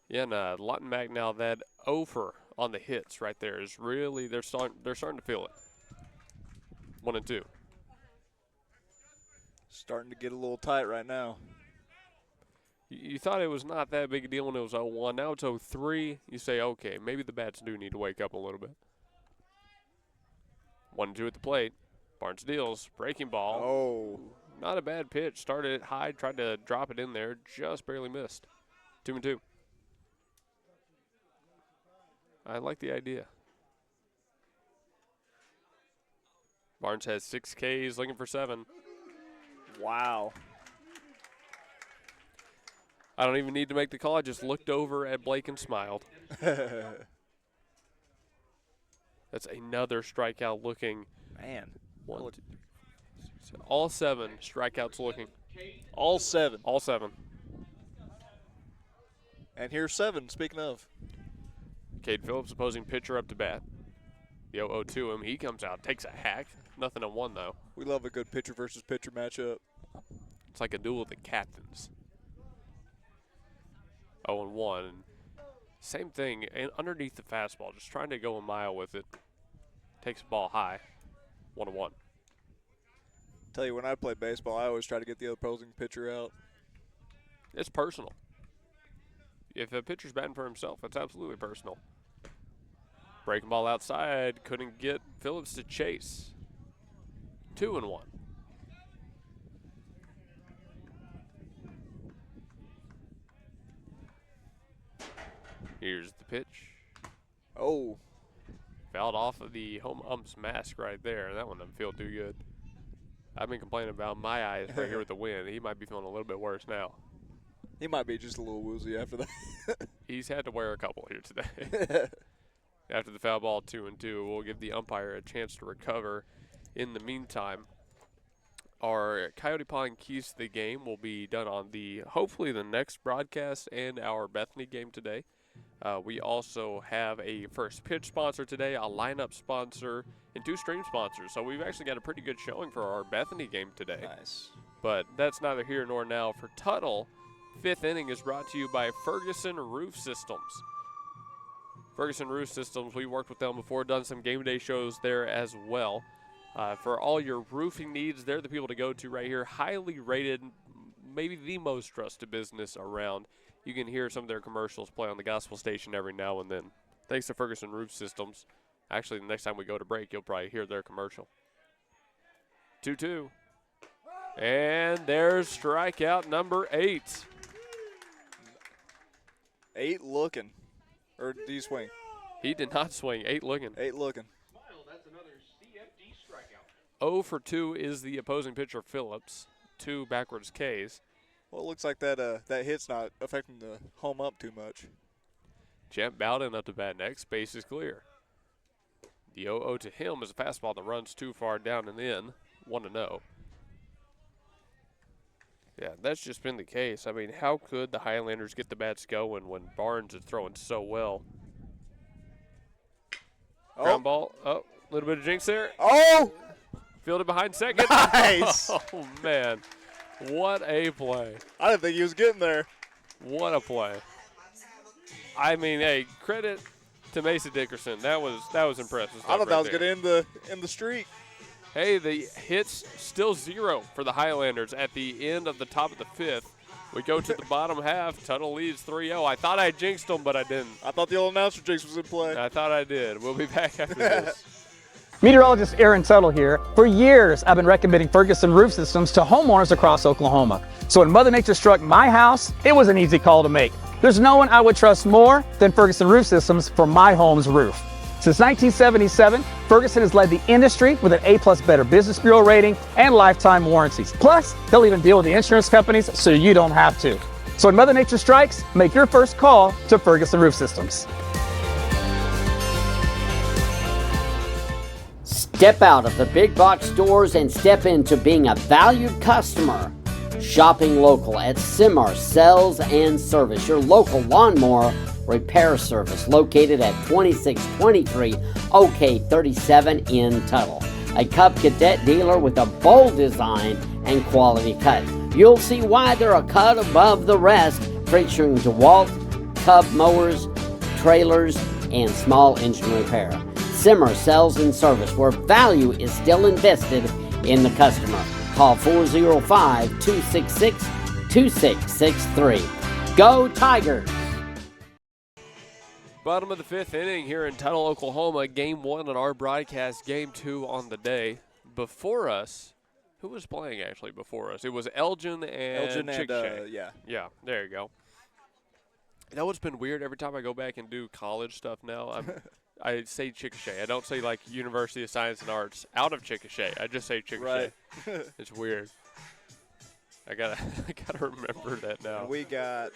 Yeah, and Lawton Mac now, that 0 for on the hits right there is really, they're starting to feel it. 1 and 2. Starting to get a little tight right now. You thought it was not that big a deal when it was 0-1. Now it's 0-3. You say, okay, maybe the bats do need to wake up a little bit. 1-2 at the plate. Barnes deals. Breaking ball. Oh. Not a bad pitch. Started it high, tried to drop it in there. Just barely missed. 2-2. I like the idea. Barnes has 6 Ks, looking for 7. Wow. I don't even need to make the call. I just looked over at Blake and smiled. That's another strikeout looking. Man. 1, 2, 3, 4, 5, 6, 7. All 7 strikeouts looking. All 7. All 7. And here's 7, speaking of. Cade Phillips, opposing pitcher, up to bat. The 0-0 to him. He comes out, takes a hack. Nothing on 1, though. We love a good pitcher versus pitcher matchup. It's like a duel of the captains. 0-1. Same thing, and underneath the fastball, just trying to go a mile with it. Takes the ball high. 1-1. Tell you, when I play baseball, I always try to get the opposing pitcher out. It's personal. If a pitcher's batting for himself, it's absolutely personal. Breaking ball outside, couldn't get Phillips to chase. 2-1. Here's the pitch. Oh. Fouled off of the home ump's mask right there. That one doesn't feel too good. I've been complaining about my eyes right here with the wind. He might be feeling a little bit worse now. He might be just a little woozy after that. He's had to wear a couple here today. After the foul ball, 2-2, we'll give the umpire a chance to recover. In the meantime, our Coyote Pond keys to the game will be done on hopefully the next broadcast and our Bethany game today. We also have a first pitch sponsor today, a lineup sponsor, and 2 stream sponsors. So we've actually got a pretty good showing for our Bethany game today. Nice. But that's neither here nor now. For Tuttle, 5th inning is brought to you by Ferguson Roof Systems. Ferguson Roof Systems, we worked with them before, done some game day shows there as well. For all your roofing needs, they're the people to go to right here. Highly rated, maybe the most trusted business around. You can hear some of their commercials play on the gospel station every now and then. Thanks to Ferguson Roof Systems. Actually, the next time we go to break, you'll probably hear their commercial. 2-2. And there's strikeout number 8. 8 looking. Or did he swing? He did not swing. 8 looking. 8 looking. That's another CFD strikeout. 0 for 2 is the opposing pitcher, Phillips. 2 backwards Ks. Well, it looks like that hit's not affecting the home up too much. Champ Bowden up to bat next. Base is clear. The 0-0 to him is a fastball that runs too far down and in. 1-0. Yeah, that's just been the case. I mean, how could the Highlanders get the bats going when Barnes is throwing so well? Ground ball. Oh, a little bit of jinx there. Oh! Fielded behind second. Nice. Oh, man. What a play. I didn't think he was getting there. What a play. I mean, hey, credit to Mason Dickerson. That was impressive stuff. I thought that was right going to end the streak. Hey, the hits still 0 for the Highlanders at the end of the top of the 5th. We go to the bottom half. Tuttle leads 3-0. I thought I jinxed them, but I didn't. I thought the old announcer jinx was in play. I thought I did. We'll be back after this. Meteorologist Aaron Tuttle here. For years, I've been recommending Ferguson Roof Systems to homeowners across Oklahoma. So when Mother Nature struck my house, it was an easy call to make. There's no one I would trust more than Ferguson Roof Systems for my home's roof. Since 1977, Ferguson has led the industry with an A+ Better Business Bureau rating and lifetime warranties. Plus, they'll even deal with the insurance companies so you don't have to. So when Mother Nature strikes, make your first call to Ferguson Roof Systems. Step out of the big box stores and step into being a valued customer. Shopping local at Simar Sales and Service, your local lawnmower Repair Service, located at 2623 OK 37 in Tuttle. A Cub Cadet dealer with a bold design and quality cut. You'll see why they're a cut above the rest, featuring DeWalt, Cub mowers, trailers, and small engine repair. Simmer Sales and Service, where value is still invested in the customer. Call 405-266-2663. Go Tigers! Bottom of the 5th inning here in Tuttle, Oklahoma. Game 1 on our broadcast, Game 2 on the day. Before us, who was playing actually before us? It was Elgin and Chickasha. Yeah, there you go. You know what's been weird? Every time I go back and do college stuff now, I say Chickasha. I don't say like University of Science and Arts out of Chickasha. I just say Chickasha. Right. It's weird. I gotta remember that now. And we got,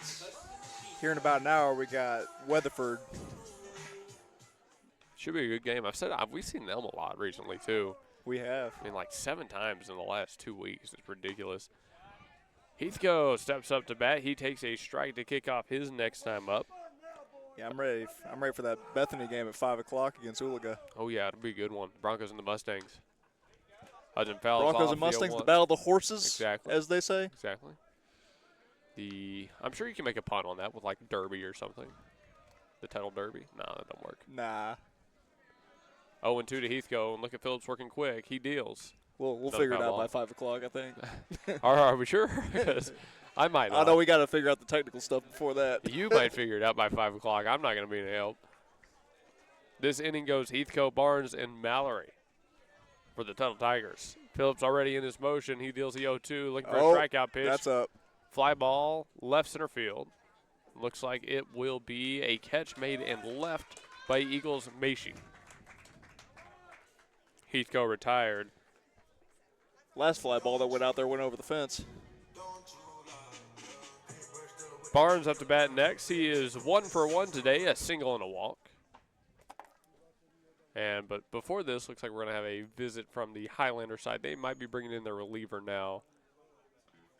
here in about an hour, we got Weatherford. Should be a good game. We've seen them a lot recently too. We have. I mean, like 7 times in the last 2 weeks. It's ridiculous. Heathcote steps up to bat. He takes a strike to kick off his next time up. Yeah, I'm ready. I'm ready for that Bethany game at 5 o'clock against Ooliga. Oh, yeah, it'll be a good one. Broncos and the Mustangs. Hudson fouls Broncos off and Mustangs, the the battle of the horses, exactly, as they say. Exactly. I'm sure you can make a punt on that with, like, Derby or something. The Tuttle Derby. No, that don't work. Nah. 0-2 to Heathcote, and look at Phillips working quick. He deals. We'll figure it out by 5 o'clock, I think. Are we sure? Because I might not. I know we got to figure out the technical stuff before that. You might figure it out by 5 o'clock. I'm not going to be any help. This inning goes Heathcote, Barnes, and Mallory for the Tuttle Tigers. Phillips already in his motion. He deals the 0-2, looking for a strikeout pitch. That's up. Fly ball, left center field. Looks like it will be a catch made and left by Eagles Macy. Heathcote retired. Last fly ball that went out there went over the fence. Barnes up to bat next. He is 1 for 1 today, a single and a walk. But before this, looks like we're going to have a visit from the Highlander side. They might be bringing in their reliever now.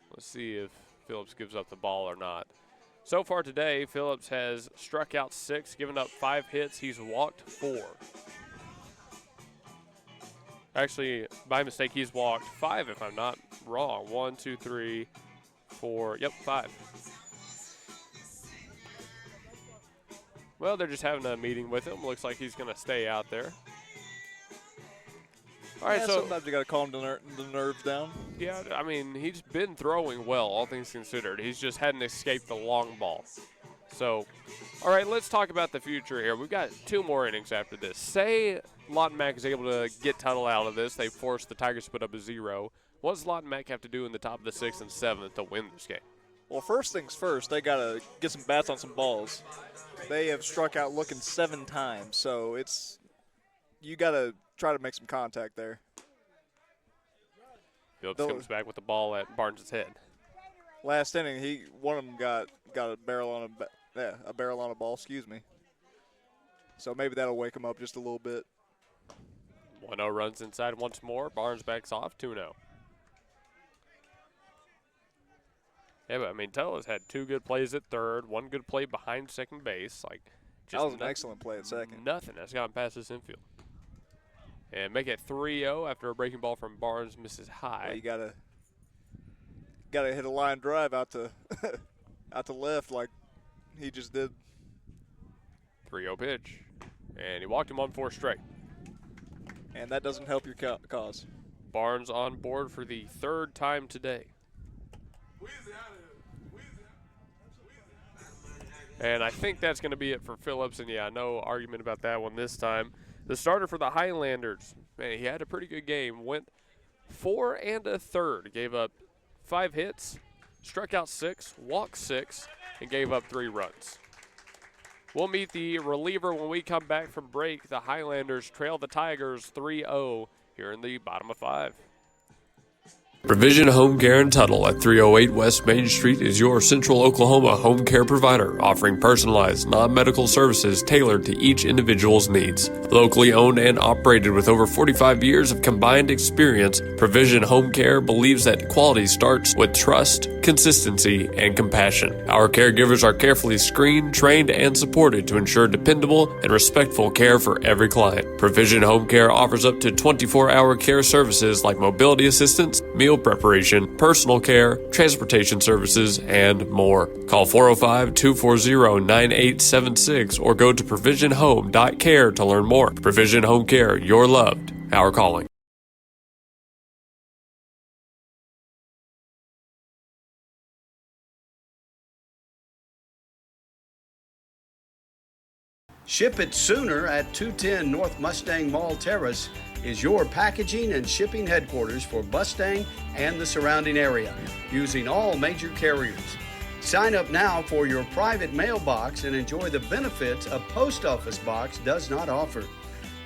Let's see if Phillips gives up the ball or not. So far today, Phillips has struck out 6, given up 5 hits. He's walked 4. Actually, by mistake, he's walked 5 if I'm not wrong. 1, 2, 3, 4. Yep, 5. Well, they're just having a meeting with him. Looks like he's going to stay out there. All right, so sometimes you got to calm the nerves down. Yeah, I mean, he's been throwing well, all things considered. He's just hadn't escaped the long ball. So, all right, let's talk about the future here. We've got 2 more innings after this. Say Lawton Mac is able to get Tuttle out of this. They forced the Tigers to put up a 0. What does Lawton Mac have to do in the top of the 6th and 7th to win this game? Well, first things first, they got to get some bats on some balls. They have struck out looking 7 times, so you got to try to make some contact there. Phillips comes back with the ball at Barnes' head. Last inning, one of them got a barrel on a ball. Excuse me. So maybe that'll wake him up just a little bit. 1-0 runs inside once more. Barnes backs off 2-0. Yeah, but I mean, Tuttle has had 2 good plays at third, 1 good play behind second base. That was an excellent play at second. Nothing has gotten past this infield. And make it 3-0 after a breaking ball from Barnes misses high. Well, you gotta hit a line drive out to out to left like he just did. 3-0 pitch, and he walked him on 4 straight. And that doesn't help your cause. Barnes on board for the 3rd time today. And I think that's going to be it for Phillips. And, yeah, no argument about that one this time. The starter for the Highlanders, man, he had a pretty good game. Went 4 1/3. Gave up 5 hits, struck out 6, walked 6, and gave up 3 runs. We'll meet the reliever when we come back from break. The Highlanders trail the Tigers 3-0 here in the bottom of 5. Provision Home Care in Tuttle at 308 West Main Street is your Central Oklahoma home care provider, offering personalized, non-medical services tailored to each individual's needs. Locally owned and operated with over 45 years of combined experience, Provision Home Care believes that quality starts with trust, consistency, and compassion. Our caregivers are carefully screened, trained, and supported to ensure dependable and respectful care for every client. Provision Home Care offers up to 24-hour care services like mobility assistance, meal preparation, personal care, transportation services, and more. Call 405-240-9876 or go to provisionhome.care to learn more. Provision Home Care, your loved, our calling. Ship It Sooner at 210 North Mustang Mall Terrace is your packaging and shipping headquarters for Mustang and the surrounding area, using all major carriers. Sign up now for your private mailbox and enjoy the benefits a post office box does not offer.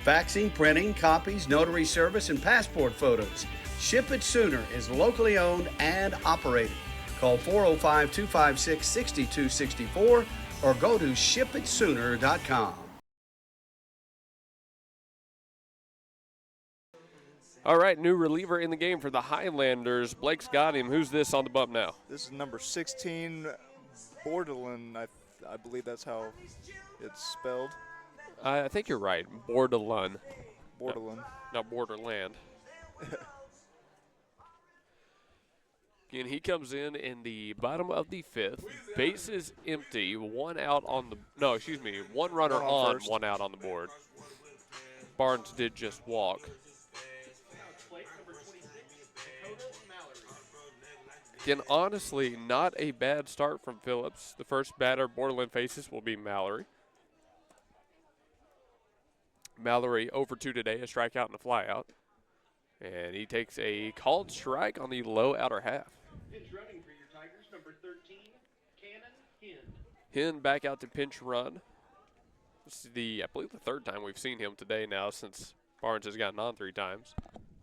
Faxing, printing, copies, notary service, and passport photos. Ship It Sooner is locally owned and operated. Call 405-256-6264 or go to shipitsooner.com. All right, new reliever in the game for the Highlanders. Blake's got him. Who's this on the bump now? This is number 16, Bordelon. I believe that's how it's spelled. I think you're right. Bordelon. Bordelon. Not Borderland. Again, he comes in the bottom of the fifth. Base is empty. One out on the – no, excuse me. One runner on, one out on the board. Barnes did just walk. Again, honestly, not a bad start from Phillips. The first batter Borderland faces will be Mallory. Mallory over 2 today, a strikeout and a flyout. And he takes a called strike on the low outer half. Pinch running for your Tigers, number 13, Cannon Hinn. Hinn back out to pinch run. This is I believe the third time we've seen him today now since Barnes has gotten on 3 times.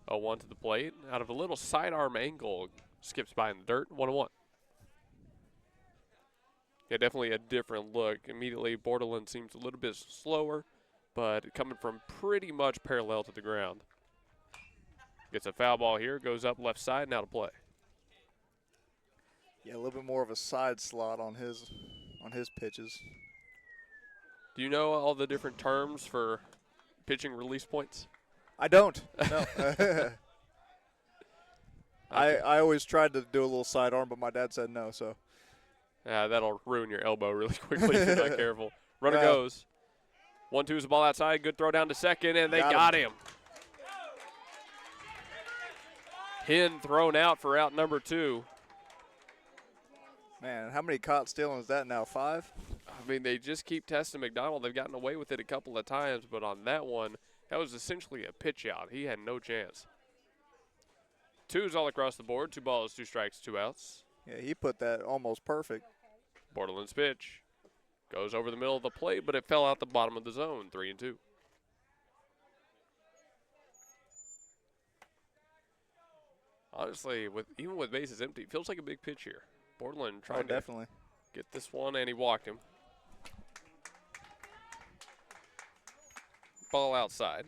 0-1 to the plate. Out of a little sidearm angle, skips by in the dirt, 1-1. Yeah, definitely a different look. Immediately, Borderland seems a little bit slower, but coming from pretty much parallel to the ground. Gets a foul ball here, goes up left side, now to play. Yeah, a little bit more of a side slot on his pitches. Do you know all the different terms for pitching release points? I don't. No. I always tried to do a little sidearm, but my dad said no. So. That'll ruin your elbow really quickly if you're not careful. Runner goes. 1-2 is the ball outside. Good throw down to second, and they got him. Hinn thrown out for out number 2. Man, how many caught stealing is that now? 5? I mean, they just keep testing McDonald. They've gotten away with it a couple of times, but on that one, that was essentially a pitch out. He had no chance. 2's all across the board. 2 balls, 2 strikes, 2 outs. Yeah, he put that almost perfect. Borderland's pitch goes over the middle of the plate, but it fell out the bottom of the zone. 3-2. Honestly, even with bases empty, it feels like a big pitch here. Borderland trying to get this one, and he walked him. Ball outside.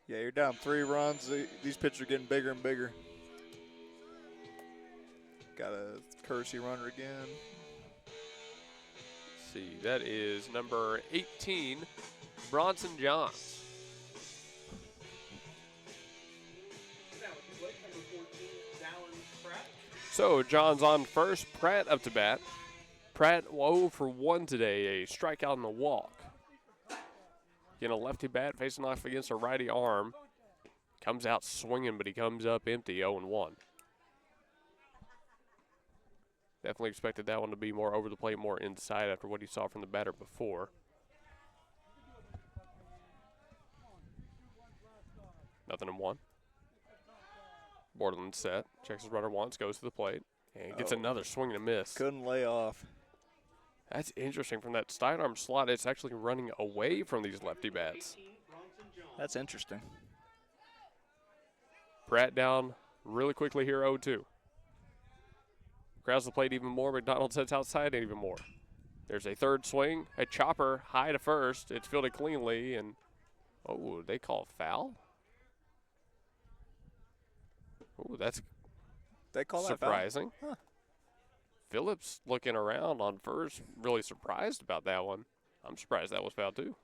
Yeah, you're down 3 runs. These pitchers are getting bigger and bigger. Got a courtesy runner again. Let's see, that is number 18, Bronson Johns. So Johns on first, Pratt up to bat. Pratt 0 for 1 today, a strikeout and a walk. Again, a lefty bat facing off against a righty arm. Comes out swinging, but he comes up empty, 0-1. Definitely expected that one to be more over the plate, more inside after what he saw from the batter before. Nothing in 1. Borderland set, checks his runner once, goes to the plate, and gets another swing and a miss. Couldn't lay off. That's interesting. From that sidearm slot, it's actually running away from these lefty bats. That's interesting. Pratt down really quickly here, 0-2. Crowds the plate even more. McDonald sets outside even more. There's a third swing, a chopper high to first. It's fielded cleanly, and they call foul. Oh, that's They call that surprising. Foul? Huh. Phillips looking around on first, really surprised about that one. I'm surprised that was foul too.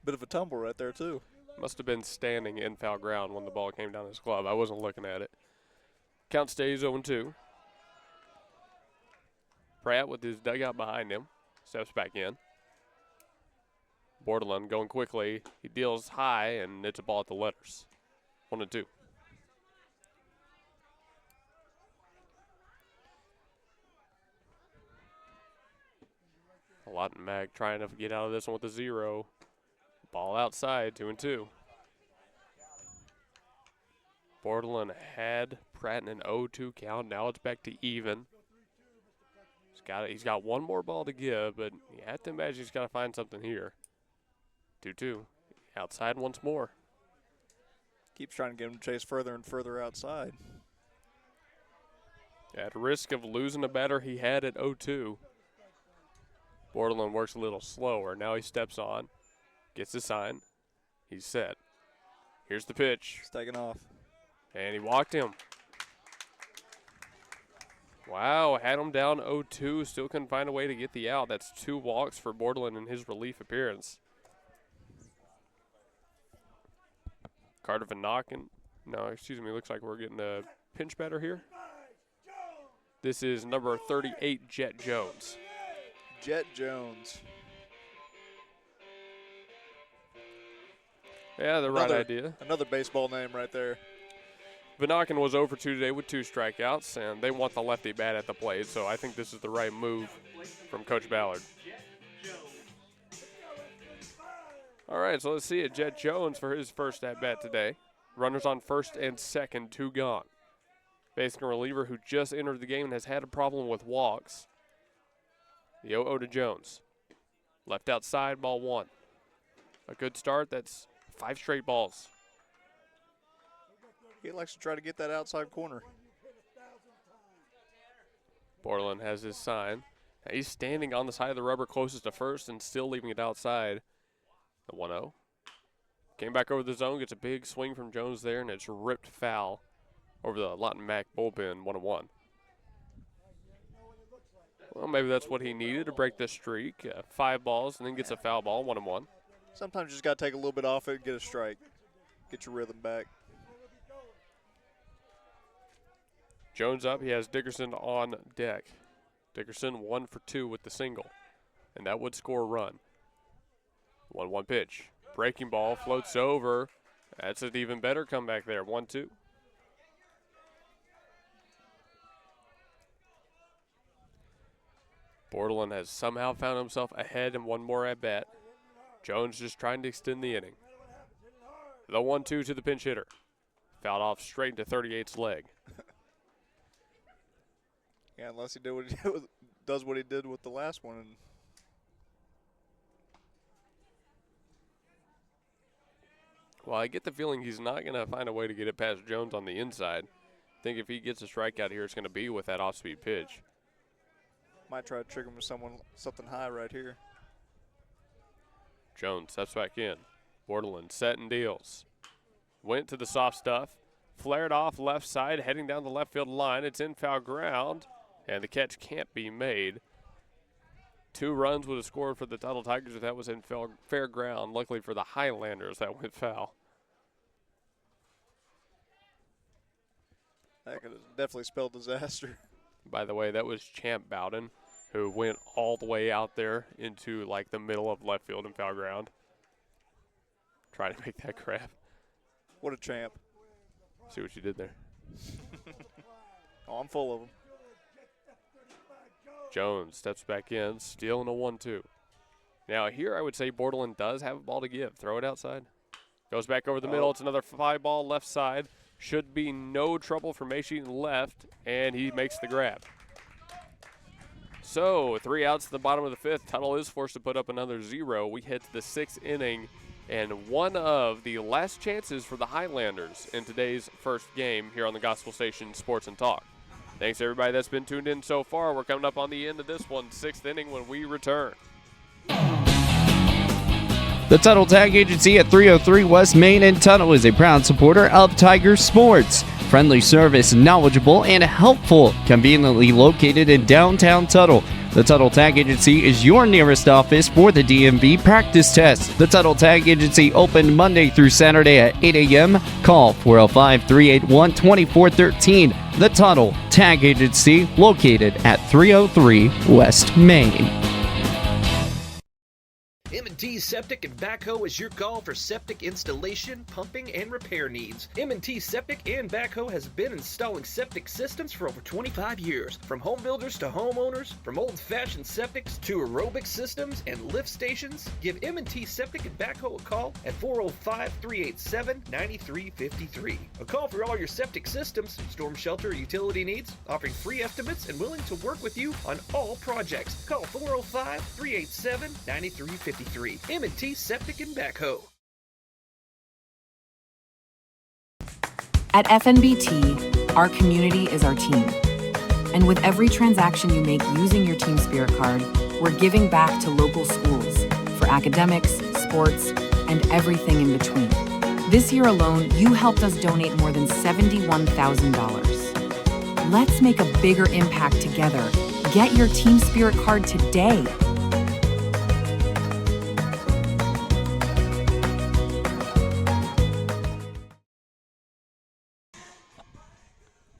Bit of a tumble right there too. Must have been standing in foul ground when the ball came down his glove. I wasn't looking at it. Count stays 0-2. Pratt with his dugout behind him steps back in. Borderland going quickly. He deals high, and it's a ball at the letters. 1-2. Lawton Mac trying to get out of this one with a 0. Ball outside, 2-2. Borderland had Pratt in an 0-2 count. Now it's back to even. He's got one more ball to give, but you have to imagine he's got to find something here. 2-2. Outside once more. Keeps trying to get him to chase further and further outside. At risk of losing a batter he had at 0-2. Borderland works a little slower. Now he steps on. Gets the sign. He's set. Here's the pitch. He's taking off. And he walked him. Wow, had him down 0-2. Still couldn't find a way to get the out. That's 2 walks for Borderland in his relief appearance. Carter Van Nocken. No, excuse me. Looks like we're getting a pinch batter here. This is number 38, Jet Jones. Jet Jones. Yeah, the right idea. Another baseball name right there. Vanaken was over 2 today with 2 strikeouts, and they want the lefty bat at the plate, so I think this is the right move from Coach Ballard. All right, so let's see it. Jet Jones for his first at-bat today. Runners on first and second, 2 gone. Facing a reliever who just entered the game and has had a problem with walks. The 0-0 to Jones. Left outside, ball 1. A good start. That's 5 straight balls. He likes to try to get that outside corner. Borland has his sign. Now he's standing on the side of the rubber closest to first and still leaving it outside. The 1-0. Came back over the zone, gets a big swing from Jones there, and it's ripped foul over the Lawton Mac bullpen, 1-1. Well, maybe that's what he needed to break this streak. 5 balls and then gets a foul ball, 1-1. Sometimes you just got to take a little bit off it and get a strike. Get your rhythm back. Jones up. He has Dickerson on deck. Dickerson 1 for 2 with the single, and that would score a run. 1-1 pitch. Breaking ball floats over. That's an even better comeback there. 1-2. Borderland has somehow found himself ahead in one more at bat. Jones just trying to extend the inning. The 1-2 to the pinch hitter. Fouled off straight into 38's leg. Yeah, unless he does what he did with the last one. Well, I get the feeling he's not going to find a way to get it past Jones on the inside. I think if he gets a strikeout here, it's going to be with that off-speed pitch. Might try to trick him with something high right here. Jones steps back in. Borderland set and deals. Went to the soft stuff. Flared off left side, heading down the left field line. It's in foul ground, and the catch can't be made. 2 runs would have scored for the Tuttle Tigers if that was in fair ground. Luckily for the Highlanders, that went foul. That could have definitely spelled disaster. By the way, that was Champ Bowden, who went all the way out there into like the middle of left field in foul ground. Trying to make that grab. What a champ. See what you did there. Oh, I'm full of them. Jones steps back in, stealing a 1-2. Now here I would say Borderland does have a ball to give. Throw it outside. Goes back over the middle. It's another 5 ball left side. Should be no trouble for Maysheet left, and he makes the grab. So 3 outs to the bottom of the 5th. Tuttle is forced to put up another 0. We head to the 6th inning, and one of the last chances for the Highlanders in today's first game here on the Gospel Station Sports and Talk. Thanks everybody that's been tuned in so far. We're coming up on the end of this one, 6th inning when we return. The Tuttle Tag Agency at 303 West Main in Tuttle is a proud supporter of Tigers sports. Friendly service, knowledgeable, and helpful. Conveniently located in downtown Tuttle. The Tuttle Tag Agency is your nearest office for the DMV practice test. The Tuttle Tag Agency open Monday through Saturday at 8 a.m. Call 405-381-2413. The Tuttle Tag Agency, located at 303 West Main. M&T Septic and Backhoe is your call for septic installation, pumping, and repair needs. M&T Septic and Backhoe has been installing septic systems for over 25 years. From home builders to homeowners, from old-fashioned septics to aerobic systems and lift stations, give M&T Septic and Backhoe a call at 405-387-9353. A call for all your septic systems, storm shelter, utility needs, offering free estimates and willing to work with you on all projects. Call 405-387-9353. M&T Septic and Backhoe. At FNBT, our community is our team. And with every transaction you make using your Team Spirit card, we're giving back to local schools for academics, sports, and everything in between. This year alone, you helped us donate more than $71,000. Let's make a bigger impact together. Get your Team Spirit card today.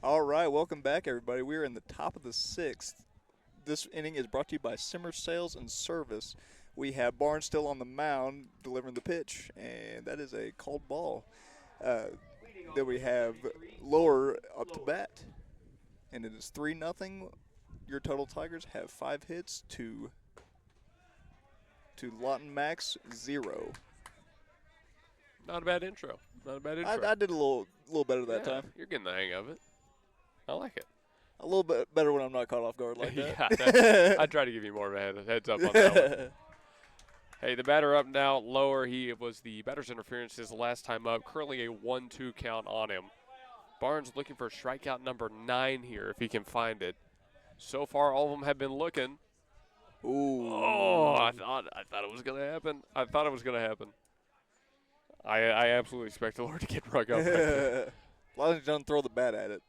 All right, welcome back, everybody. We are in the top of the 6th. This inning is brought to you by Simmer Sales and Service. We have Barnes still on the mound delivering the pitch, and that is a called ball. Then we have Lower up to bat, and it is 3-0. Your Tuttle Tigers have 5 hits to Lawton Mac's 0. Not a bad intro. Not a bad intro. I did a little better that time. You're getting the hang of it. I like it. A little bit better when I'm not caught off guard like that. Yeah, I try to give you more of a heads up on that one. Hey, the batter up now, Lower. He was the batter's interference his last time up. Currently a 1-2 count on him. Barnes looking for strikeout number 9 here if he can find it. So far, all of them have been looking. Ooh. Oh, I thought it was going to happen. I absolutely expect the Lord to get rug up. As long as he doesn't throw the bat at it.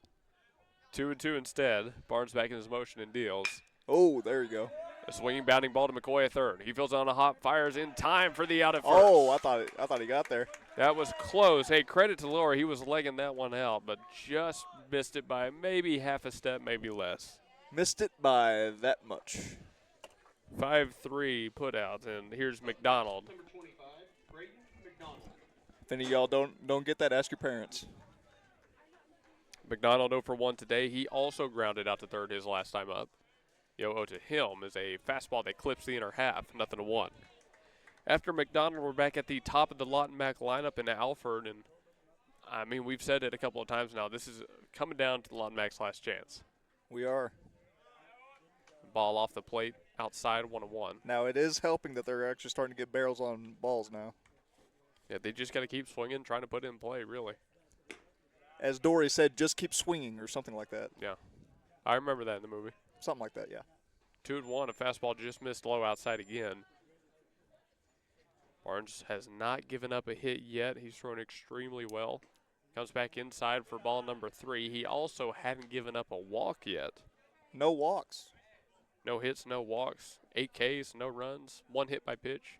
2-2 instead. Barnes back in his motion and deals. Oh, there you go. A swinging, bounding ball to McCoy at third. He fields on a hop, fires in time for the out at first. Oh, I thought he got there. That was close. Hey, credit to Lower. He was legging that one out, but just missed it by maybe half a step, maybe less. Missed it by that much. 5-3 putouts, and here's McDonald. Number 25, Brayton McDonald. If any of y'all don't get that, ask your parents. McDonald 0 for 1 today. He also grounded out to third his last time up. The 0-0 to him is a fastball that clips the inner half, 0-1. After McDonald, we're back at the top of the Lawton Mac lineup in Alford, and I mean, we've said it a couple of times now. This is coming down to the Lawton Mac's last chance. We are. Ball off the plate, outside, 1-1. Now, it is helping that they're actually starting to get barrels on balls now. Yeah, they just got to keep swinging, trying to put it in play, really. As Dory said, just keep swinging or something like that. Yeah. I remember that in the movie. Something like that, yeah. 2-1, a fastball just missed low outside again. Barnes has not given up a hit yet. He's thrown extremely well. Comes back inside for ball number 3. He also hadn't given up a walk yet. No walks. No hits, no walks. 8 Ks, no runs. 1 hit by pitch.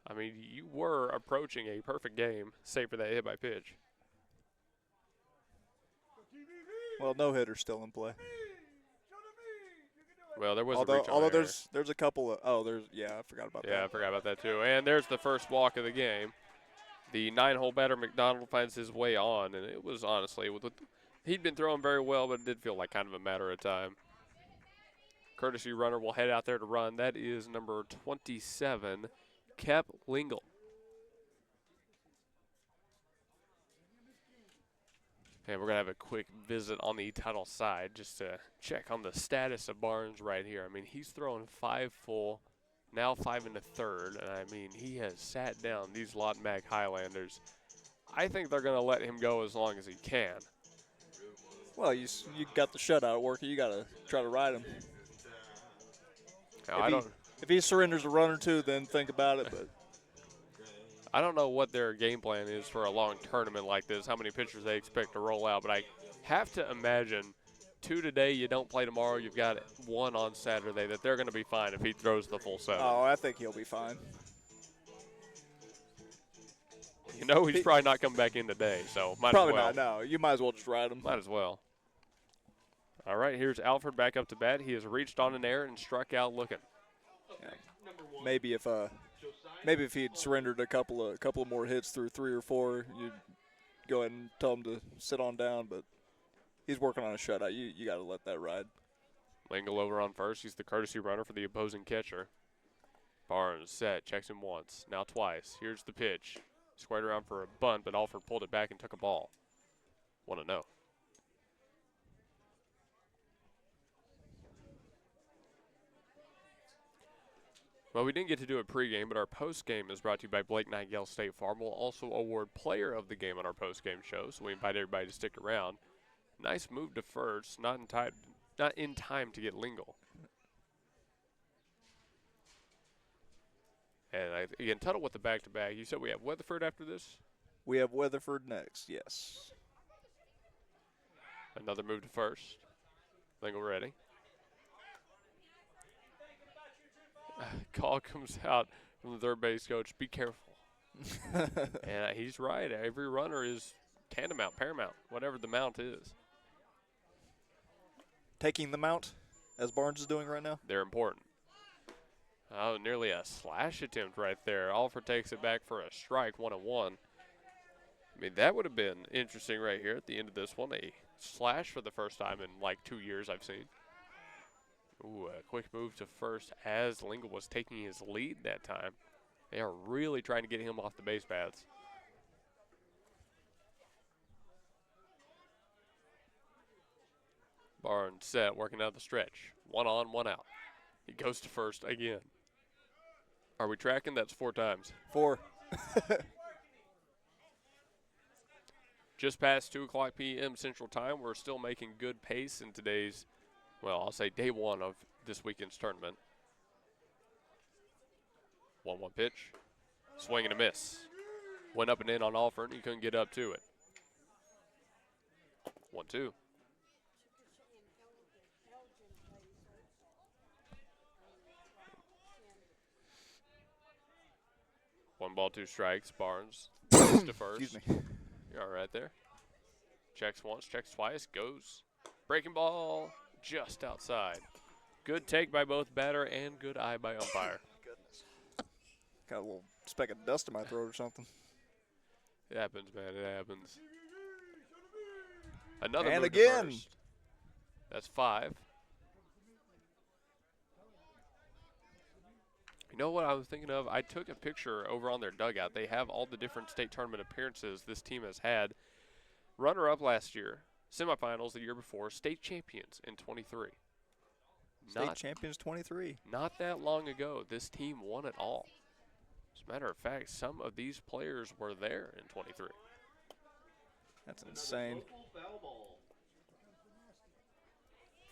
I mean, you were approaching a perfect game, save for that hit by pitch. Well, no hitter's still in play. Well, there was a reach on although there. there's a couple of I forgot about that. Yeah, I forgot about that too. And there's the first walk of the game. The 9-hole batter McDonald finds his way on, and it was honestly he'd been throwing very well, but it did feel like kind of a matter of time. Courtesy runner will head out there to run. That is number 27. Kep Lingle. And we're going to have a quick visit on the Tuttle side just to check on the status of Barnes right here. I mean, he's throwing 5 full, now 5 1/3, and I mean, he has sat down these Lawton Mac Highlanders. I think they're going to let him go as long as he can. Well, you got the shutout working. You got to try to ride him. Now, If he surrenders a run or two, then think about it. But I don't know what their game plan is for a long tournament like this, how many pitchers they expect to roll out, but I have to imagine 2 today, you don't play tomorrow, you've got 1 on Saturday, that they're going to be fine if he throws the full 7. oh, I think he'll be fine. You know he's probably not coming back in today, so might Probably as well. not. No, you might as well just ride him. Might as well. All right, here's Alfred back up to bat. He has reached on an air and struck out looking. Yeah. Maybe if he'd surrendered a couple of more hits through 3 or 4, you'd go ahead and tell him to sit on down. But he's working on a shutout. You got to let that ride. Lingle over on first. He's the courtesy runner for the opposing catcher. Barnes set, checks him once, now twice. Here's the pitch. Squared around for a bunt, but Alford pulled it back and took a ball. 1-0. Well, we didn't get to do a pregame, but our postgame is brought to you by Blake Nightingale State Farm. We'll also award player of the game on our postgame show, so we invite everybody to stick around. Nice move to first, not in time to get Lingle. And again, Tuttle with the back-to-back. You said we have Weatherford after this? We have Weatherford next, yes. Another move to first. Lingle ready. Call comes out from the third base coach. Be careful. And he's right. Every runner is tantamount, paramount, whatever the mount is. Taking the mount, as Barnes is doing right now? They're important. Oh, nearly a slash attempt right there. Alford takes it back for a strike, 1-1. I mean, that would have been interesting right here at the end of this one. A slash for the first time in like 2 years I've seen. Ooh, a quick move to first as Lingle was taking his lead that time. They are really trying to get him off the base paths. Barnes set, working out the stretch. 1 on, 1 out. He goes to first again. Are we tracking? That's 4 times. 4. Just past 2 o'clock p.m. Central Time. We're still making good pace in today's, well, I'll say day 1 of this weekend's tournament. 1-1 pitch. Swing and a miss. Went up and in on Alford. He couldn't get up to it. 1-2. One ball, 2 strikes. Barnes goes to first. Excuse me. You're all right there. Checks once, checks twice, goes. Breaking ball just outside. Good take by both batter and good eye by umpire. Goodness. Got a little speck of dust in my throat or something. It happens, man. It happens. Another and move again. To first. That's 5. You know what I was thinking of? I took a picture over on their dugout. They have all the different state tournament appearances this team has had. Runner-up last year, semifinals the year before, state champions in 23. State champions 23. Not that long ago, this team won it all. As a matter of fact, some of these players were there in 23. That's insane.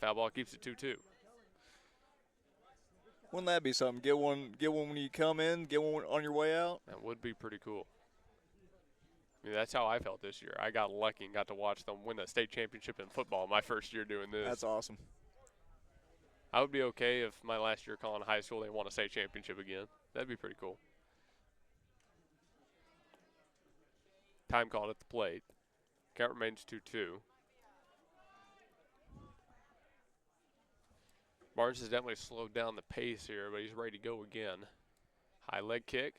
Foul ball keeps it 2-2. Wouldn't that be something? Get one when you come in, get one on your way out. That would be pretty cool. I mean, that's how I felt this year. I got lucky and got to watch them win a state championship in football my first year doing this. That's awesome. I would be okay if my last year calling high school they won a state championship again. That'd be pretty cool. Time called at the plate. Count remains 2-2. Barnes has definitely slowed down the pace here, but he's ready to go again. High leg kick.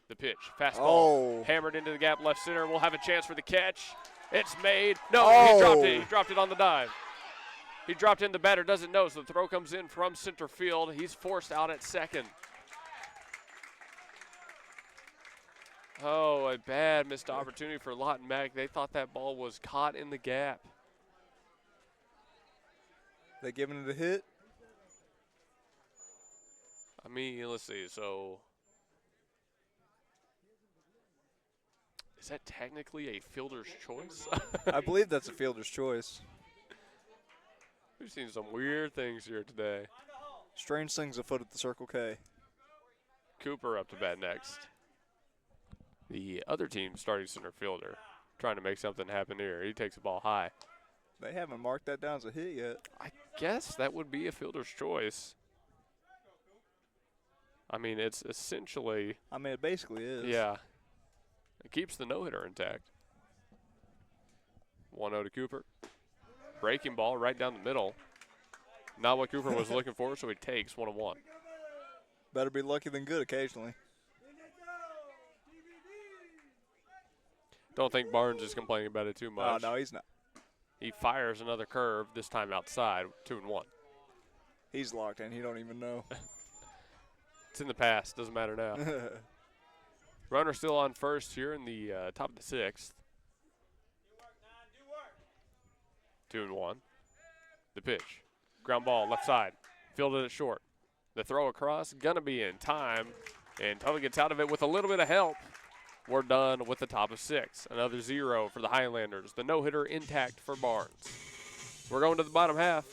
The pitch. Fastball. Hammered into the gap left center. We'll have a chance for the catch. It's made. No, he dropped it. He dropped it on the dive. He dropped in. The batter doesn't know, so the throw comes in from center field. He's forced out at second. Oh, a bad missed opportunity for Lawton Mac. They thought that ball was caught in the gap. They giving it a hit? I mean, let's see. So, is that technically a fielder's choice? I believe that's a fielder's choice. We've seen some weird things here today. Strange things afoot at the Circle K. Cooper up to bat next. The other team starting center fielder trying to make something happen here. He takes the ball high. They haven't marked that down as a hit yet. I guess that would be a fielder's choice. I mean, it's essentially. I mean, it basically is. Yeah. It keeps the no-hitter intact. 1-0 to Cooper. Breaking ball right down the middle. Not what Cooper was looking for, so he takes 1-1. Better be lucky than good occasionally. Don't think Barnes is complaining about it too much. Oh, no, he's not. He fires another curve, this time outside, 2-1. He's locked in. He don't even know. It's in the past. Doesn't matter now. Runner still on first here in the top of the sixth. 2-1. The pitch. Ground ball, left side. Fielded it short. The throw across, gonna be in time. And Tuttle gets out of it with a little bit of help. We're done with the top of six. Another 0 for the Highlanders. The no-hitter intact for Barnes. We're going to the bottom half.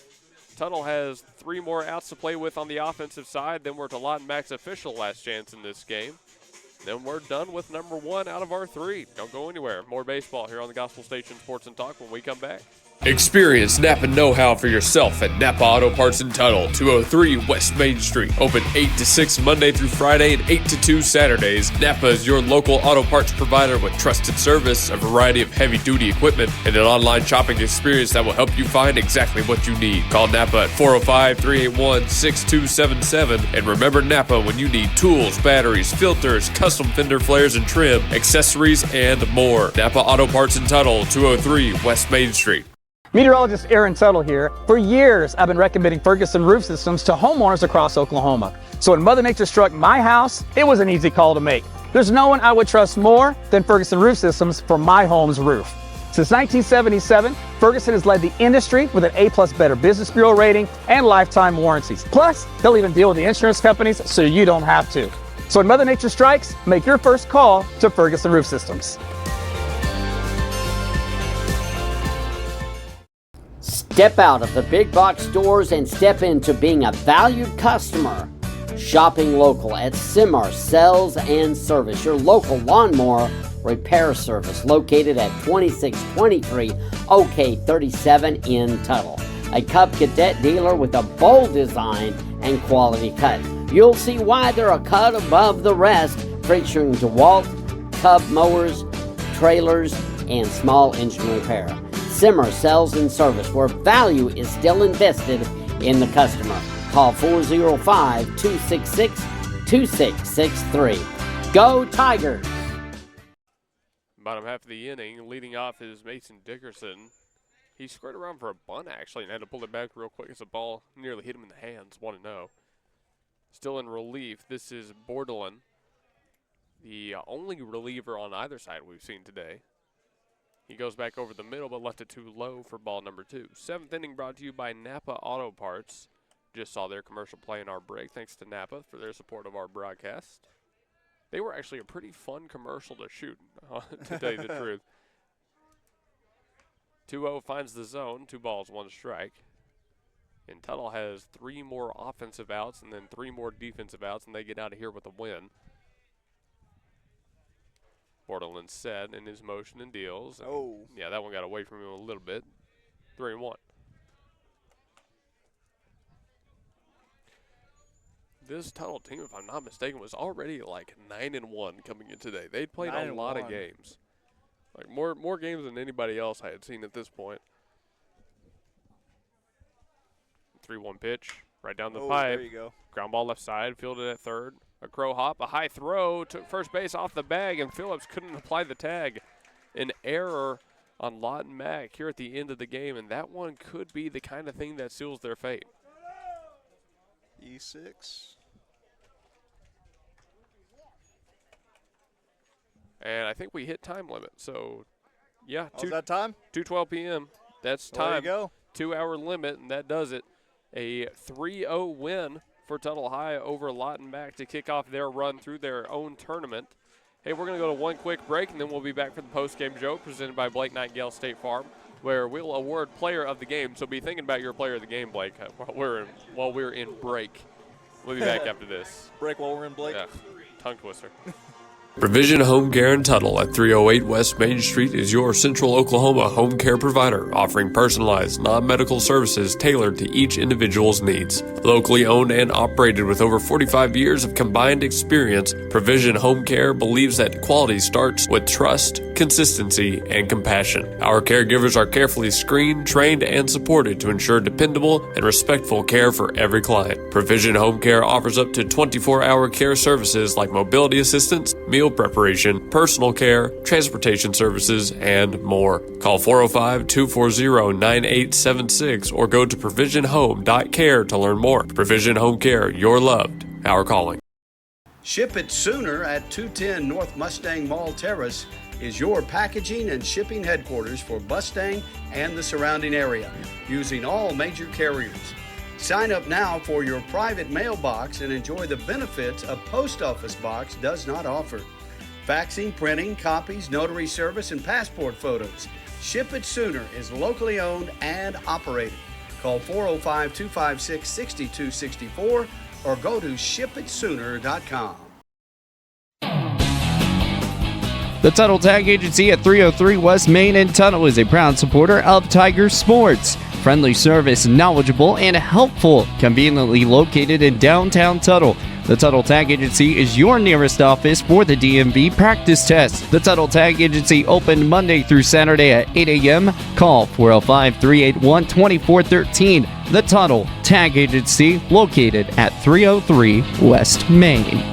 Tuttle has 3 more outs to play with on the offensive side. Then we're to Lawton Mac's official last chance in this game. Then we're done with number 1 out of our 3. Don't go anywhere. More baseball here on the Gospel Station Sports and Talk when we come back. Experience Napa know-how for yourself at Napa Auto Parts in Tuttle, 203 West Main Street. Open 8 to 6 Monday through Friday and 8 to 2 Saturdays. Napa is your local auto parts provider with trusted service, a variety of heavy-duty equipment, and an online shopping experience that will help you find exactly what you need. Call Napa at 405-381-6277. And remember Napa when you need tools, batteries, filters, custom fender flares and trim, accessories, and more. Napa Auto Parts in Tuttle, 203 West Main Street. Meteorologist Aaron Tuttle here. For years, I've been recommending Ferguson roof systems to homeowners across Oklahoma. So when Mother Nature struck my house, it was an easy call to make. There's no one I would trust more than Ferguson Roof Systems for my home's roof. Since 1977, Ferguson has led the industry with an A+ Better Business Bureau rating and lifetime warranties. Plus, they'll even deal with the insurance companies so you don't have to. So when Mother Nature strikes, make your first call to Ferguson Roof Systems. Step out of the big box stores and step into being a valued customer. Shopping local at Simar Sales and Service, your local lawnmower repair service located at 2623 OK 37 in Tuttle. A Cub Cadet dealer with a bold design and quality cut. You'll see why they're a cut above the rest, featuring DeWalt, Cub mowers, trailers, and small engine repair. Simmer Sales and Service, where value is still invested in the customer. Call 405-266-2663. Go Tigers! Bottom half of the inning, leading off is Mason Dickerson. He squared around for a bunt, actually, and had to pull it back real quick as the ball nearly hit him in the hands. 1-0. Still in relief, this is Bordelin, the only reliever on either side we've seen today. He goes back over the middle, but left it too low for ball number 2. 7th inning brought to you by Napa Auto Parts. Just saw their commercial play in our break. Thanks to Napa for their support of our broadcast. They were actually a pretty fun commercial to shoot, to tell you the truth. 2-0 finds the zone. 2 balls, 1 strike. And Tuttle has 3 more offensive outs and then 3 more defensive outs, and they get out of here with a win. Bordelin set in his motion and deals. Oh. Yeah, that one got away from him a little bit. 3-1. This Tuttle team, if I'm not mistaken, was already like 9-1 coming in today. They'd played a lot of games. Like more games than anybody else I had seen at this point. 3-1 pitch, right down the pipe. There you go. Ground ball left side, fielded at third. A crow hop, a high throw, took first base off the bag, and Phillips couldn't apply the tag. An error on Lawton Mac here at the end of the game, and that one could be the kind of thing that seals their fate. E6. And I think we hit time limit, so yeah. That time? 2:12 p.m. That's time. There you go. 2-hour limit, and that does it. A 3-0 win for Tuttle High over Lawton Mac to kick off their run through their own tournament. Hey, we're going to go to one quick break, and then we'll be back for the post-game show presented by Blake Nightingale State Farm, where we'll award player of the game. So be thinking about your player of the game, Blake, while we're in break. We'll be back after this. Break while we're in Blake. Yeah. tongue twister. Provision Home Care in Tuttle at 308 West Main Street is your Central Oklahoma home care provider, offering personalized, non-medical services tailored to each individual's needs. Locally owned and operated with over 45 years of combined experience, Provision Home Care believes that quality starts with trust, consistency, and compassion. Our caregivers are carefully screened, trained, and supported to ensure dependable and respectful care for every client. Provision Home Care offers up to 24-hour care services like mobility assistance, meal preparation, personal care, transportation services, and more. Call 405-240-9876 or go to provisionhome.care to learn more. Provision Home Care, your loved, our calling. Ship It Sooner at 210 North Mustang Mall Terrace is your packaging and shipping headquarters for Mustang and the surrounding area, using all major carriers. Sign up now for your private mailbox and enjoy the benefits a post office box does not offer. Faxing, printing, copies, notary service, and passport photos. Ship It Sooner is locally owned and operated. Call 405-256-6264 or go to shipitsooner.com. The Tuttle Tag Agency at 303 West Main in Tuttle is a proud supporter of Tigers sports. Friendly service, knowledgeable, and helpful. Conveniently located in downtown Tuttle. The Tuttle Tag Agency is your nearest office for the DMV practice test. The Tuttle Tag Agency open Monday through Saturday at 8 a.m. Call 405-381-2413. The Tuttle Tag Agency, located at 303 West Main.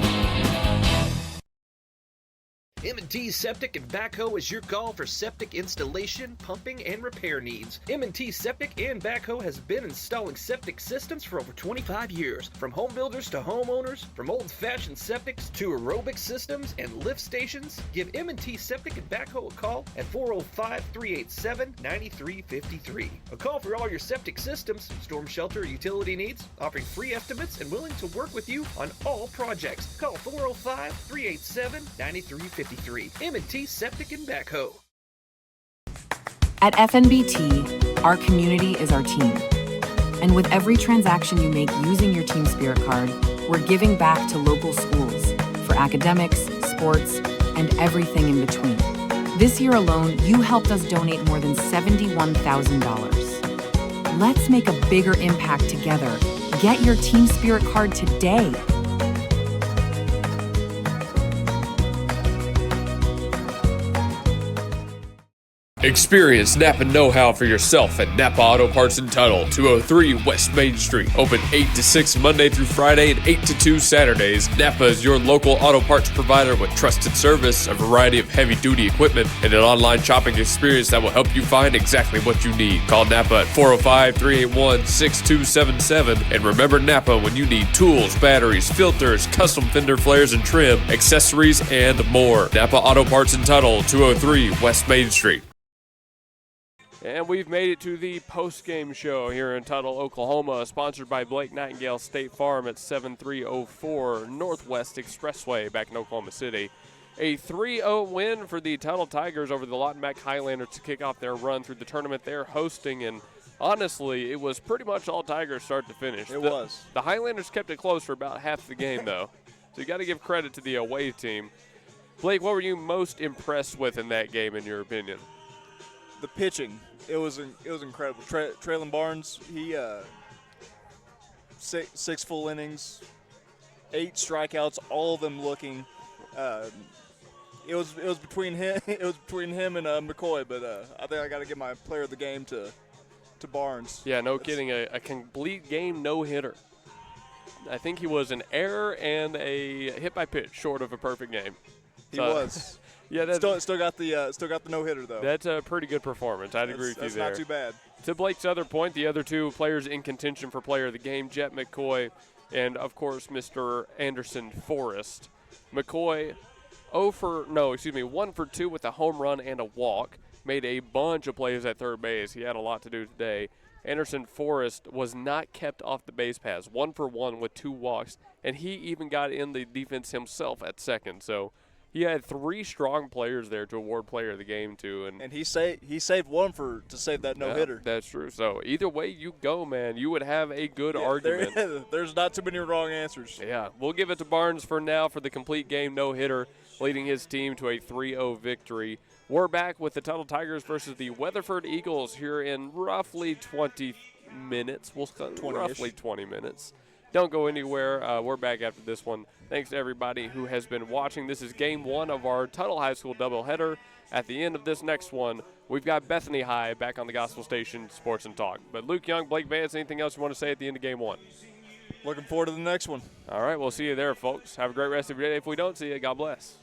M&T Septic and Backhoe is your call for septic installation, pumping, and repair needs. M&T Septic and Backhoe has been installing septic systems for over 25 years. From home builders to homeowners, from old-fashioned septics to aerobic systems and lift stations, give M&T Septic and Backhoe a call at 405-387-9353. A call for all your septic systems, storm shelter, or utility needs, offering free estimates and willing to work with you on all projects. Call 405-387-9353. M&T Septic and Backhoe. At FNBT, our community is our team. And with every transaction you make using your Team Spirit card, we're giving back to local schools for academics, sports, and everything in between. This year alone, you helped us donate more than $71,000. Let's make a bigger impact together. Get your Team Spirit card today. Experience Napa know-how for yourself at Napa Auto Parts in Tuttle, 203 West Main Street. Open 8 to 6 Monday through Friday and 8 to 2 Saturdays. Napa is your local auto parts provider with trusted service, a variety of heavy-duty equipment, and an online shopping experience that will help you find exactly what you need. Call Napa at 405-381-6277. And remember Napa when you need tools, batteries, filters, custom fender flares and trim, accessories, and more. Napa Auto Parts in Tuttle, 203 West Main Street. And we've made it to the post-game show here in Tuttle, Oklahoma, sponsored by Blake Nightingale State Farm at 7304 Northwest Expressway back in Oklahoma City. A 3-0 win for the Tuttle Tigers over the Lawton Mac Highlanders to kick off their run through the tournament they're hosting. And honestly, it was pretty much all Tigers start to finish. It was. The Highlanders kept it close for about half the game, though. So you got to give credit to the away team. Blake, what were you most impressed with in that game, in your opinion? The pitching, it was incredible. Traylon Barnes, he six full innings, 8 strikeouts, all of them looking. It was between him and McCoy, but I think I got to give my player of the game to Barnes. Yeah, no kidding. A complete game no-hitter. I think he was an error and a hit by pitch short of a perfect game. He was. Yeah, that's still got the no hitter though. That's a pretty good performance. I'd agree with you there. That's not too bad. To Blake's other point, the other two players in contention for player of the game, Jet McCoy and of course Mr. Anderson Forrest. McCoy 1 for 2 with a home run and a walk. Made a bunch of plays at third base. He had a lot to do today. Anderson Forrest was not kept off the base paths. 1 for 1 with 2 walks, and he even got in the defense himself at second. So He had 3 strong players there to award player of the game to. And he saved one to save that no-hitter. That's true. So either way you go, man, you would have a good argument. There's not too many wrong answers. Yeah, we'll give it to Barnes for now for the complete game no-hitter, leading his team to a 3-0 victory. We're back with the Tuttle Tigers versus the Weatherford Eagles here in roughly 20 minutes. Roughly 20 minutes. Don't go anywhere. We're back after this one. Thanks to everybody who has been watching. This is game 1 of our Tuttle High School doubleheader. At the end of this next one, we've got Bethany High back on the Gospel Station Sports and Talk. But Luke Young, Blake Vance, anything else you want to say at the end of game 1? Looking forward to the next one. All right, we'll see you there, folks. Have a great rest of your day. If we don't see you, God bless.